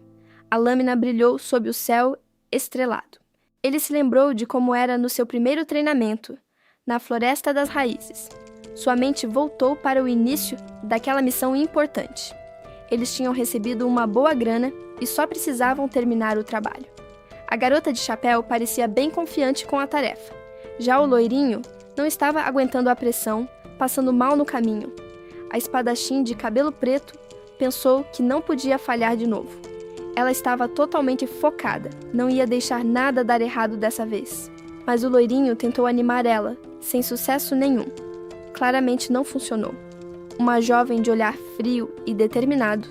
A lâmina brilhou sob o céu estrelado. Ele se lembrou de como era no seu primeiro treinamento, na Floresta das Raízes. Sua mente voltou para o início daquela missão importante. Eles tinham recebido uma boa grana e só precisavam terminar o trabalho. A garota de chapéu parecia bem confiante com a tarefa. Já o loirinho não estava aguentando a pressão, passando mal no caminho. A espadachim de cabelo preto pensou que não podia falhar de novo. Ela estava totalmente focada, não ia deixar nada dar errado dessa vez. Mas o loirinho tentou animar ela, sem sucesso nenhum. Claramente não funcionou. Uma jovem de olhar frio e determinado,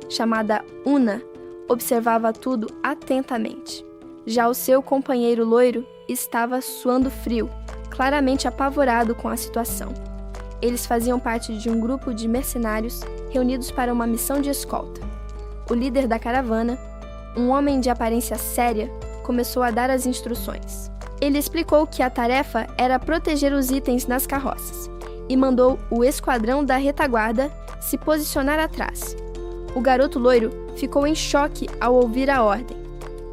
chamada Una, observava tudo atentamente. Já o seu companheiro loiro estava suando frio, claramente apavorado com a situação. Eles faziam parte de um grupo de mercenários reunidos para uma missão de escolta. O líder da caravana, um homem de aparência séria, começou a dar as instruções. Ele explicou que a tarefa era proteger os itens nas carroças e mandou o esquadrão da retaguarda se posicionar atrás. O garoto loiro ficou em choque ao ouvir a ordem.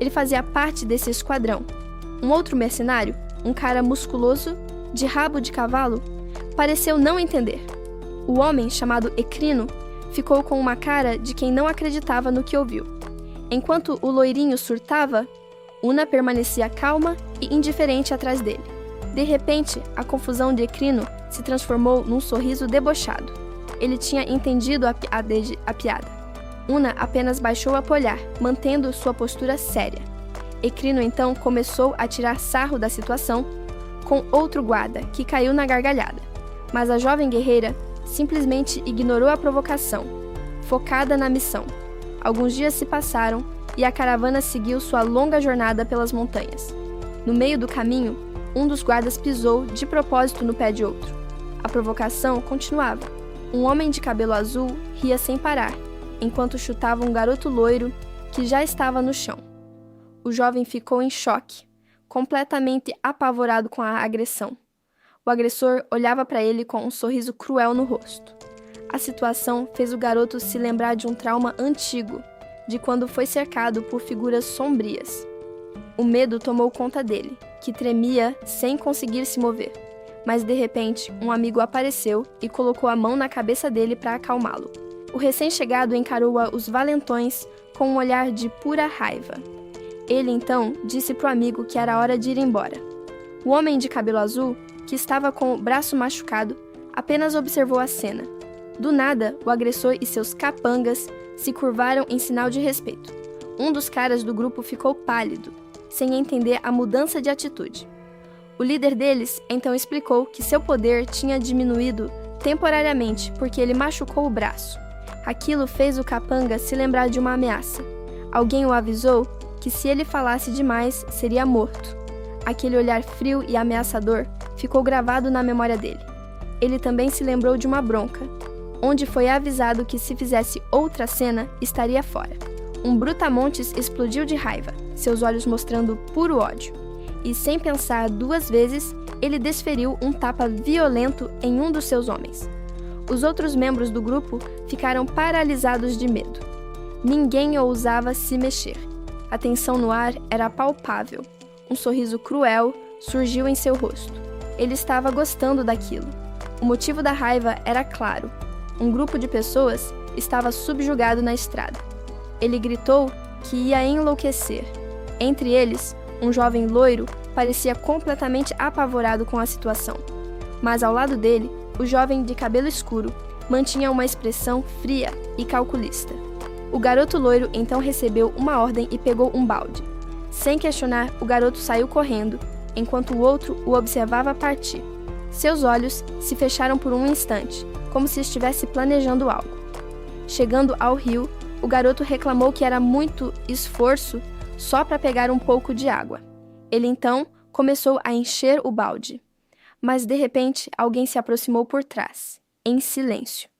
Ele fazia parte desse esquadrão. Um outro mercenário, um cara musculoso, de rabo de cavalo, pareceu não entender. O homem, chamado Ecrino, ficou com uma cara de quem não acreditava no que ouviu. Enquanto o loirinho surtava, Una permanecia calma e indiferente atrás dele. De repente, a confusão de Ecrino se transformou num sorriso debochado. Ele tinha entendido a piada. Una apenas baixou a polegar, mantendo sua postura séria. Ecrino então começou a tirar sarro da situação com outro guarda, que caiu na gargalhada. Mas a jovem guerreira simplesmente ignorou a provocação. focada na missão. Alguns dias se passaram e a caravana seguiu sua longa jornada pelas montanhas. No meio do caminho, um dos guardas pisou de propósito no pé de outro. A provocação continuava. Um homem de cabelo azul ria sem parar, enquanto chutava um garoto loiro que já estava no chão. O jovem ficou em choque, completamente apavorado com a agressão. O agressor olhava para ele com um sorriso cruel no rosto. A situação fez o garoto se lembrar de um trauma antigo, de quando foi cercado por figuras sombrias. O medo tomou conta dele, que tremia sem conseguir se mover. Mas de repente, um amigo apareceu e colocou a mão na cabeça dele para acalmá-lo. O recém-chegado encarou os valentões com um olhar de pura raiva. Ele então disse pro amigo que era hora de ir embora. O homem de cabelo azul, que estava com o braço machucado, apenas observou a cena. Do nada, o agressor e seus capangas se curvaram em sinal de respeito. Um dos caras do grupo ficou pálido, sem entender a mudança de atitude. O líder deles então explicou que seu poder tinha diminuído temporariamente porque ele machucou o braço. Aquilo fez o capanga se lembrar de uma ameaça. Alguém o avisou que se ele falasse demais, seria morto. Aquele olhar frio e ameaçador ficou gravado na memória dele. Ele também se lembrou de uma bronca, onde foi avisado que se fizesse outra cena, estaria fora. Um brutamontes explodiu de raiva, seus olhos mostrando puro ódio. E sem pensar duas vezes, ele desferiu um tapa violento em um dos seus homens. Os outros membros do grupo ficaram paralisados de medo. Ninguém ousava se mexer. A tensão no ar era palpável. Um sorriso cruel surgiu em seu rosto. Ele estava gostando daquilo. O motivo da raiva era claro. Um grupo de pessoas estava subjugado na estrada. Ele gritou que ia enlouquecer. Entre eles, um jovem loiro parecia completamente apavorado com a situação. Mas ao lado dele, o jovem de cabelo escuro mantinha uma expressão fria e calculista. O garoto loiro então recebeu uma ordem e pegou um balde. Sem questionar, o garoto saiu correndo, enquanto o outro o observava partir. Seus olhos se fecharam por um instante, como se estivesse planejando algo. Chegando ao rio, o garoto reclamou que era muito esforço só para pegar um pouco de água. Ele então começou a encher o balde. Mas de repente, alguém se aproximou por trás, em silêncio.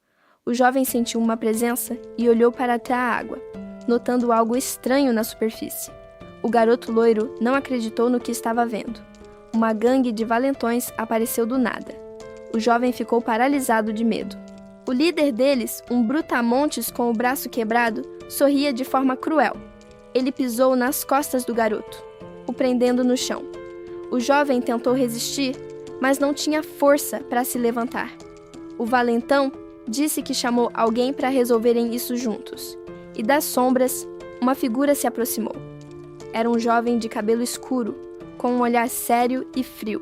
O jovem sentiu uma presença e olhou para a água, notando algo estranho na superfície. O garoto loiro não acreditou no que estava vendo. Uma gangue de valentões apareceu do nada. O jovem ficou paralisado de medo. O líder deles, um brutamontes com o braço quebrado, sorria de forma cruel. Ele pisou nas costas do garoto, o prendendo no chão. O jovem tentou resistir, mas não tinha força para se levantar. O valentão disse que chamou alguém para resolverem isso juntos. E das sombras, uma figura se aproximou. Era um jovem de cabelo escuro, com um olhar sério e frio.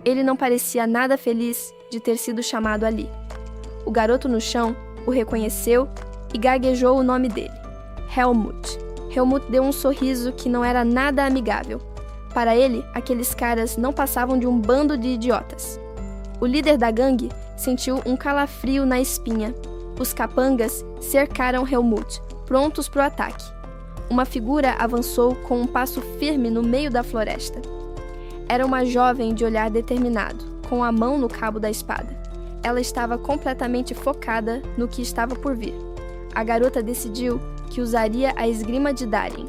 Ele não parecia nada feliz de ter sido chamado ali. O garoto no chão o reconheceu e gaguejou o nome dele, Helmut. Helmut deu um sorriso que não era nada amigável. Para ele, aqueles caras não passavam de um bando de idiotas. O líder da gangue sentiu um calafrio na espinha. Os capangas cercaram Helmut, prontos para o ataque. Uma figura avançou com um passo firme no meio da floresta. Era uma jovem de olhar determinado, com a mão no cabo da espada. Ela estava completamente focada no que estava por vir. A garota decidiu que usaria a esgrima de Darin.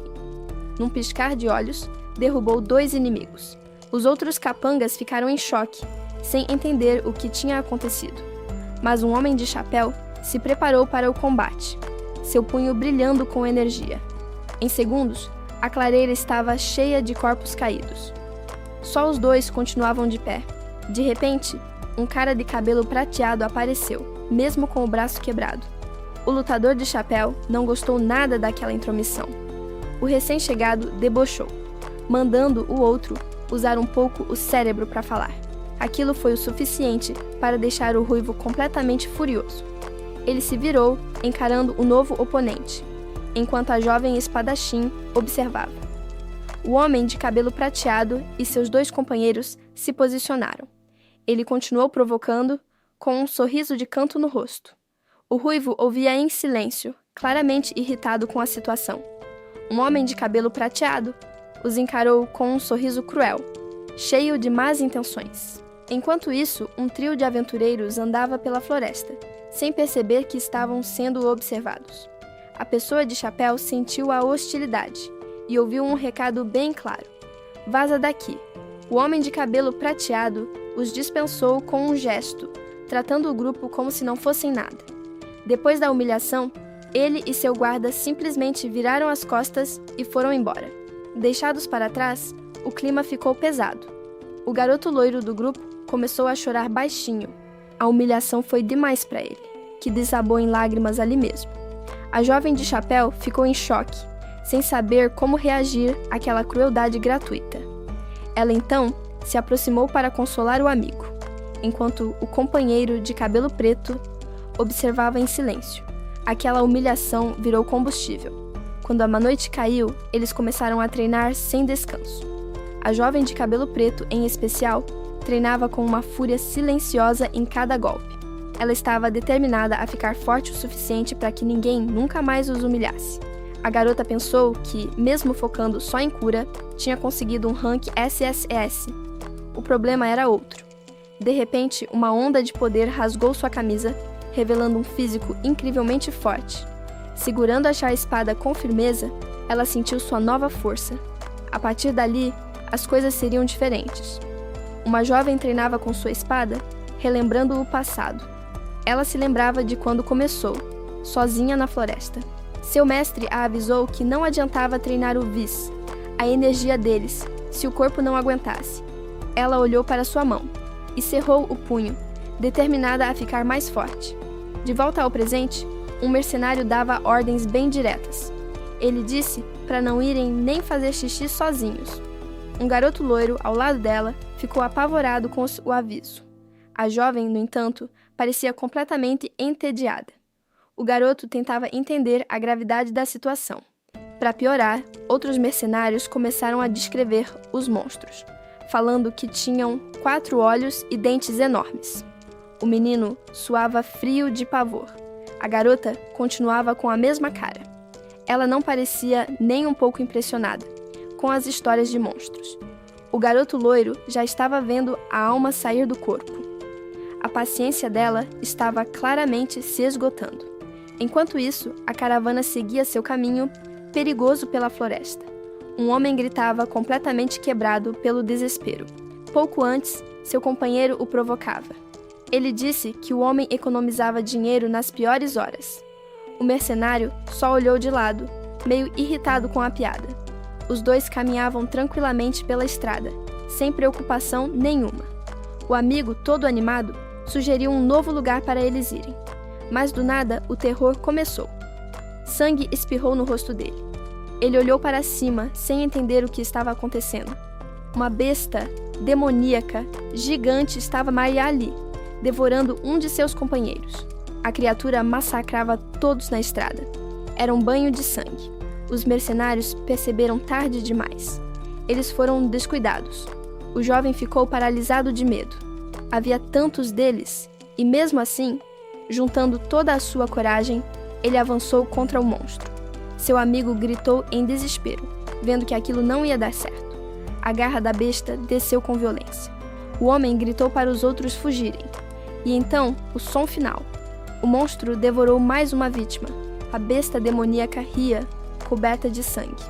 Num piscar de olhos, derrubou 2 inimigos. Os outros capangas ficaram em choque, sem entender o que tinha acontecido. Mas um homem de chapéu se preparou para o combate, seu punho brilhando com energia. Em segundos, a clareira estava cheia de corpos caídos. Só os 2 continuavam de pé. De repente, um cara de cabelo prateado apareceu, mesmo com o braço quebrado. O lutador de chapéu não gostou nada daquela intromissão. O recém-chegado debochou, mandando o outro usar um pouco o cérebro para falar. Aquilo foi o suficiente para deixar o ruivo completamente furioso. Ele se virou, encarando o novo oponente, enquanto a jovem espadachim observava. O homem de cabelo prateado e seus 2 companheiros se posicionaram. Ele continuou provocando, com um sorriso de canto no rosto. O ruivo ouvia em silêncio, claramente irritado com a situação. Um homem de cabelo prateado os encarou com um sorriso cruel, cheio de más intenções. Enquanto isso, um trio de aventureiros andava pela floresta, sem perceber que estavam sendo observados. A pessoa de chapéu sentiu a hostilidade e ouviu um recado bem claro: "Vaza daqui." O homem de cabelo prateado os dispensou com um gesto, tratando o grupo como se não fossem nada. Depois da humilhação, ele e seu guarda simplesmente viraram as costas e foram embora. Deixados para trás, o clima ficou pesado. O garoto loiro do grupo começou a chorar baixinho. A humilhação foi demais para ele, que desabou em lágrimas ali mesmo. A jovem de chapéu ficou em choque, sem saber como reagir àquela crueldade gratuita. Ela então se aproximou para consolar o amigo, enquanto o companheiro de cabelo preto observava em silêncio. Aquela humilhação virou combustível. Quando a noite caiu, eles começaram a treinar sem descanso. A jovem de cabelo preto, em especial, treinava com uma fúria silenciosa em cada golpe. Ela estava determinada a ficar forte o suficiente para que ninguém nunca mais os humilhasse. A garota pensou que, mesmo focando só em cura, tinha conseguido um rank SSS. O problema era outro. De repente, uma onda de poder rasgou sua camisa, revelando um físico incrivelmente forte. Segurando a espada com firmeza, ela sentiu sua nova força. A partir dali, as coisas seriam diferentes. Uma jovem treinava com sua espada, relembrando o passado. Ela se lembrava de quando começou, sozinha na floresta. Seu mestre a avisou que não adiantava treinar o vis, a energia deles, se o corpo não aguentasse. Ela olhou para sua mão e cerrou o punho, determinada a ficar mais forte. De volta ao presente, um mercenário dava ordens bem diretas. Ele disse para não irem nem fazer xixi sozinhos. Um garoto loiro, ao lado dela, ficou apavorado com o aviso. A jovem, no entanto, parecia completamente entediada. O garoto tentava entender a gravidade da situação. Para piorar, outros mercenários começaram a descrever os monstros, falando que tinham 4 olhos e dentes enormes. O menino suava frio de pavor. A garota continuava com a mesma cara. Ela não parecia nem um pouco impressionada com as histórias de monstros. O garoto loiro já estava vendo a alma sair do corpo. A paciência dela estava claramente se esgotando. Enquanto isso, a caravana seguia seu caminho perigoso pela floresta. Um homem gritava completamente quebrado pelo desespero. Pouco antes, seu companheiro o provocava. Ele disse que o homem economizava dinheiro nas piores horas. O mercenário só olhou de lado, meio irritado com a piada. Os dois caminhavam tranquilamente pela estrada, sem preocupação nenhuma. O amigo, todo animado, sugeriu um novo lugar para eles irem. Mas do nada, o terror começou. Sangue espirrou no rosto dele. Ele olhou para cima, sem entender o que estava acontecendo. Uma besta demoníaca, gigante, estava ali, devorando um de seus companheiros. A criatura massacrava todos na estrada. Era um banho de sangue. Os mercenários perceberam tarde demais. Eles foram descuidados. O jovem ficou paralisado de medo. Havia tantos deles, e mesmo assim, juntando toda a sua coragem, ele avançou contra o monstro. Seu amigo gritou em desespero, vendo que aquilo não ia dar certo. A garra da besta desceu com violência. O homem gritou para os outros fugirem. E então, o som final. O monstro devorou mais uma vítima. A besta demoníaca ria, coberta de sangue.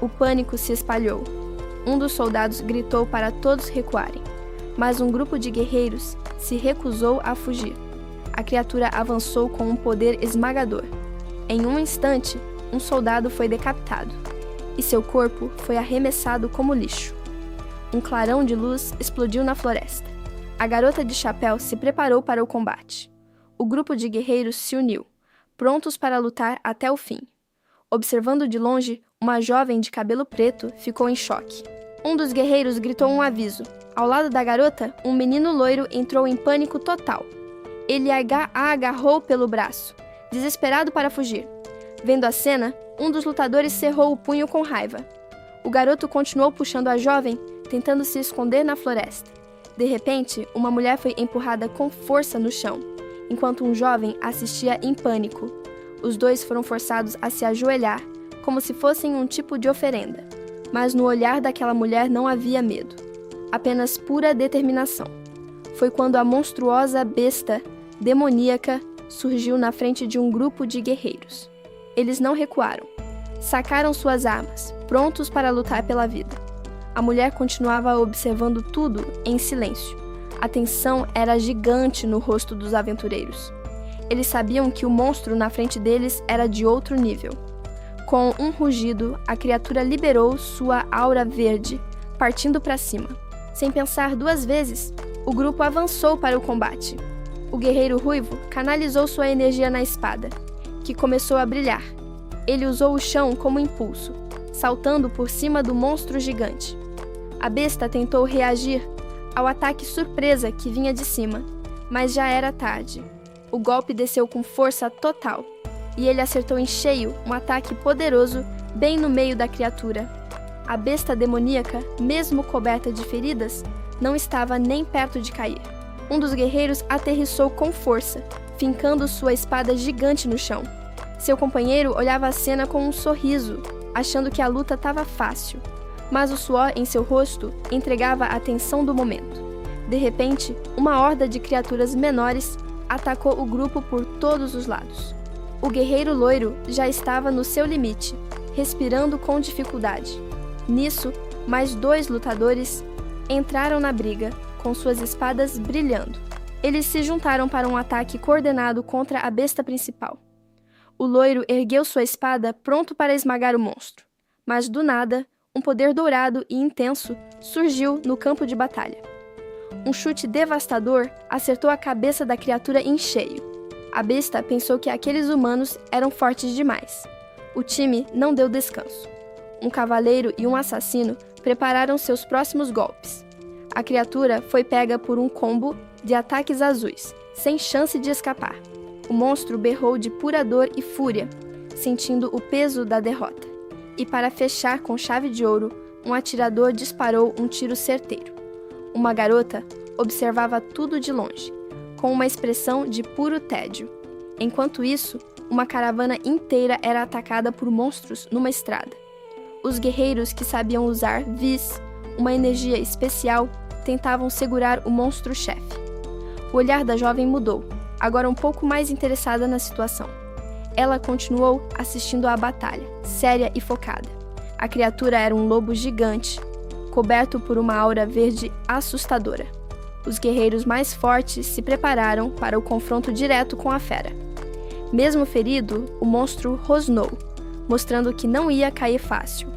O pânico se espalhou. Um dos soldados gritou para todos recuarem, mas um grupo de guerreiros se recusou a fugir. A criatura avançou com um poder esmagador. Em um instante, um soldado foi decapitado, e seu corpo foi arremessado como lixo. Um clarão de luz explodiu na floresta. A garota de chapéu se preparou para o combate. O grupo de guerreiros se uniu, prontos para lutar até o fim. Observando de longe, uma jovem de cabelo preto ficou em choque. Um dos guerreiros gritou um aviso. Ao lado da garota, um menino loiro entrou em pânico total. Ele a agarrou pelo braço, desesperado para fugir. Vendo a cena, um dos lutadores cerrou o punho com raiva. O garoto continuou puxando a jovem, tentando se esconder na floresta. De repente, uma mulher foi empurrada com força no chão, enquanto um jovem assistia em pânico. Os dois foram forçados a se ajoelhar, como se fossem um tipo de oferenda. Mas no olhar daquela mulher não havia medo, apenas pura determinação. Foi quando a monstruosa besta demoníaca surgiu na frente de um grupo de guerreiros. Eles não recuaram. Sacaram suas armas, prontos para lutar pela vida. A mulher continuava observando tudo em silêncio. A tensão era gigante no rosto dos aventureiros. Eles sabiam que o monstro na frente deles era de outro nível. Com um rugido, a criatura liberou sua aura verde, partindo para cima. Sem pensar duas vezes, o grupo avançou para o combate. O guerreiro ruivo canalizou sua energia na espada, que começou a brilhar. Ele usou o chão como impulso, saltando por cima do monstro gigante. A besta tentou reagir ao ataque surpresa que vinha de cima, mas já era tarde. O golpe desceu com força total, e ele acertou em cheio um ataque poderoso bem no meio da criatura. A besta demoníaca, mesmo coberta de feridas, não estava nem perto de cair. Um dos guerreiros aterrissou com força, fincando sua espada gigante no chão. Seu companheiro olhava a cena com um sorriso, achando que a luta estava fácil, mas o suor em seu rosto entregava a tensão do momento. De repente, uma horda de criaturas menores atacou o grupo por todos os lados. O guerreiro loiro já estava no seu limite, respirando com dificuldade. Nisso, mais 2 lutadores entraram na briga, com suas espadas brilhando. Eles se juntaram para um ataque coordenado contra a besta principal. O loiro ergueu sua espada pronto para esmagar o monstro, mas do nada, um poder dourado e intenso surgiu no campo de batalha. Um chute devastador acertou a cabeça da criatura em cheio. A besta pensou que aqueles humanos eram fortes demais. O time não deu descanso. Um cavaleiro e um assassino prepararam seus próximos golpes. A criatura foi pega por um combo de ataques azuis, sem chance de escapar. O monstro berrou de pura dor e fúria, sentindo o peso da derrota. E para fechar com chave de ouro, um atirador disparou um tiro certeiro. Uma garota observava tudo de longe, com uma expressão de puro tédio. Enquanto isso, uma caravana inteira era atacada por monstros numa estrada. Os guerreiros que sabiam usar vis, uma energia especial, tentavam segurar o monstro-chefe. O olhar da jovem mudou, agora um pouco mais interessada na situação. Ela continuou assistindo à batalha, séria e focada. A criatura era um lobo gigante, coberto por uma aura verde assustadora. Os guerreiros mais fortes se prepararam para o confronto direto com a fera. Mesmo ferido, o monstro rosnou, mostrando que não ia cair fácil.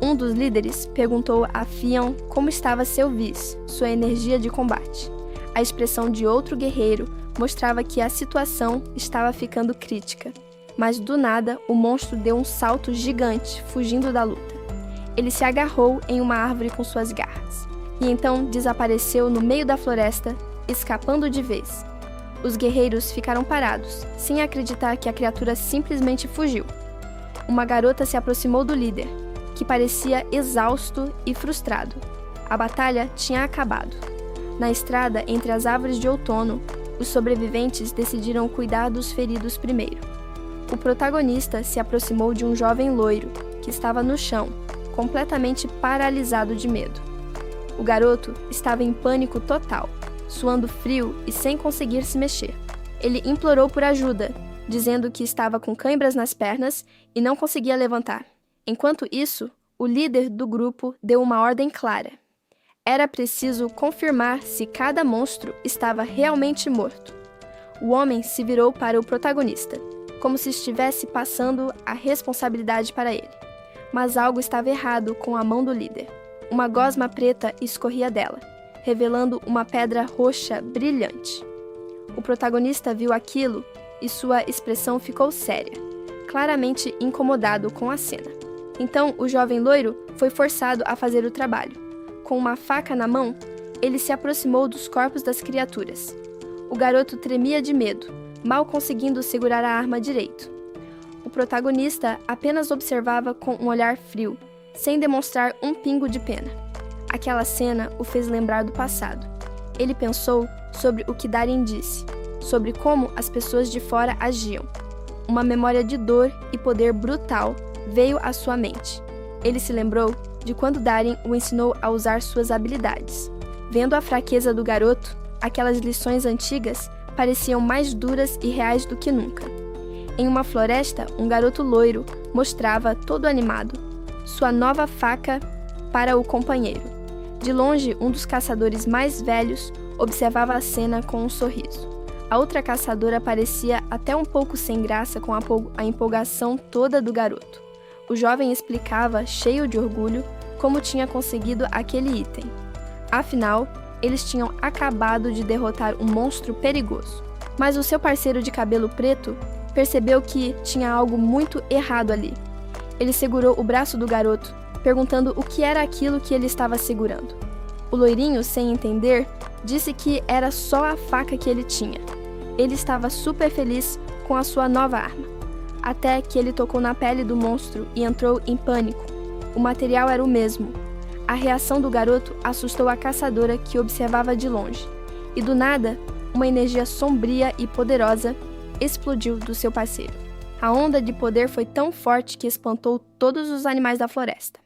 Um dos líderes perguntou a Fion como estava seu vis, sua energia de combate. A expressão de outro guerreiro mostrava que a situação estava ficando crítica. Mas do nada, o monstro deu um salto gigante, fugindo da luta. Ele se agarrou em uma árvore com suas garras, e então desapareceu no meio da floresta, escapando de vez. Os guerreiros ficaram parados, sem acreditar que a criatura simplesmente fugiu. Uma garota se aproximou do líder, que parecia exausto e frustrado. A batalha tinha acabado. Na estrada entre as árvores de outono, os sobreviventes decidiram cuidar dos feridos primeiro. O protagonista se aproximou de um jovem loiro, que estava no chão, completamente paralisado de medo. O garoto estava em pânico total, suando frio e sem conseguir se mexer. Ele implorou por ajuda, dizendo que estava com cãibras nas pernas e não conseguia levantar. Enquanto isso, o líder do grupo deu uma ordem clara. Era preciso confirmar se cada monstro estava realmente morto. O homem se virou para o protagonista, como se estivesse passando a responsabilidade para ele. Mas algo estava errado com a mão do líder. Uma gosma preta escorria dela, revelando uma pedra roxa brilhante. O protagonista viu aquilo e sua expressão ficou séria, claramente incomodado com a cena. Então, o jovem loiro foi forçado a fazer o trabalho. Com uma faca na mão, ele se aproximou dos corpos das criaturas. O garoto tremia de medo, mal conseguindo segurar a arma direito. O protagonista apenas observava com um olhar frio, sem demonstrar um pingo de pena. Aquela cena o fez lembrar do passado. Ele pensou sobre o que Darien disse, sobre como as pessoas de fora agiam. Uma memória de dor e poder brutal veio à sua mente. Ele se lembrou de quando Darin o ensinou a usar suas habilidades. Vendo a fraqueza do garoto, aquelas lições antigas pareciam mais duras e reais do que nunca. Em uma floresta, um garoto loiro mostrava, todo animado, sua nova faca para o companheiro. De longe, um dos caçadores mais velhos observava a cena com um sorriso. A outra caçadora parecia até um pouco sem graça com a empolgação toda do garoto. O jovem explicava, cheio de orgulho, como tinha conseguido aquele item. Afinal, eles tinham acabado de derrotar um monstro perigoso. Mas o seu parceiro de cabelo preto percebeu que tinha algo muito errado ali. Ele segurou o braço do garoto, perguntando o que era aquilo que ele estava segurando. O loirinho, sem entender, disse que era só a faca que ele tinha. Ele estava super feliz com a sua nova arma, até que ele tocou na pele do monstro e entrou em pânico. O material era o mesmo. A reação do garoto assustou a caçadora que observava de longe, e do nada, uma energia sombria e poderosa explodiu do seu parceiro. A onda de poder foi tão forte que espantou todos os animais da floresta.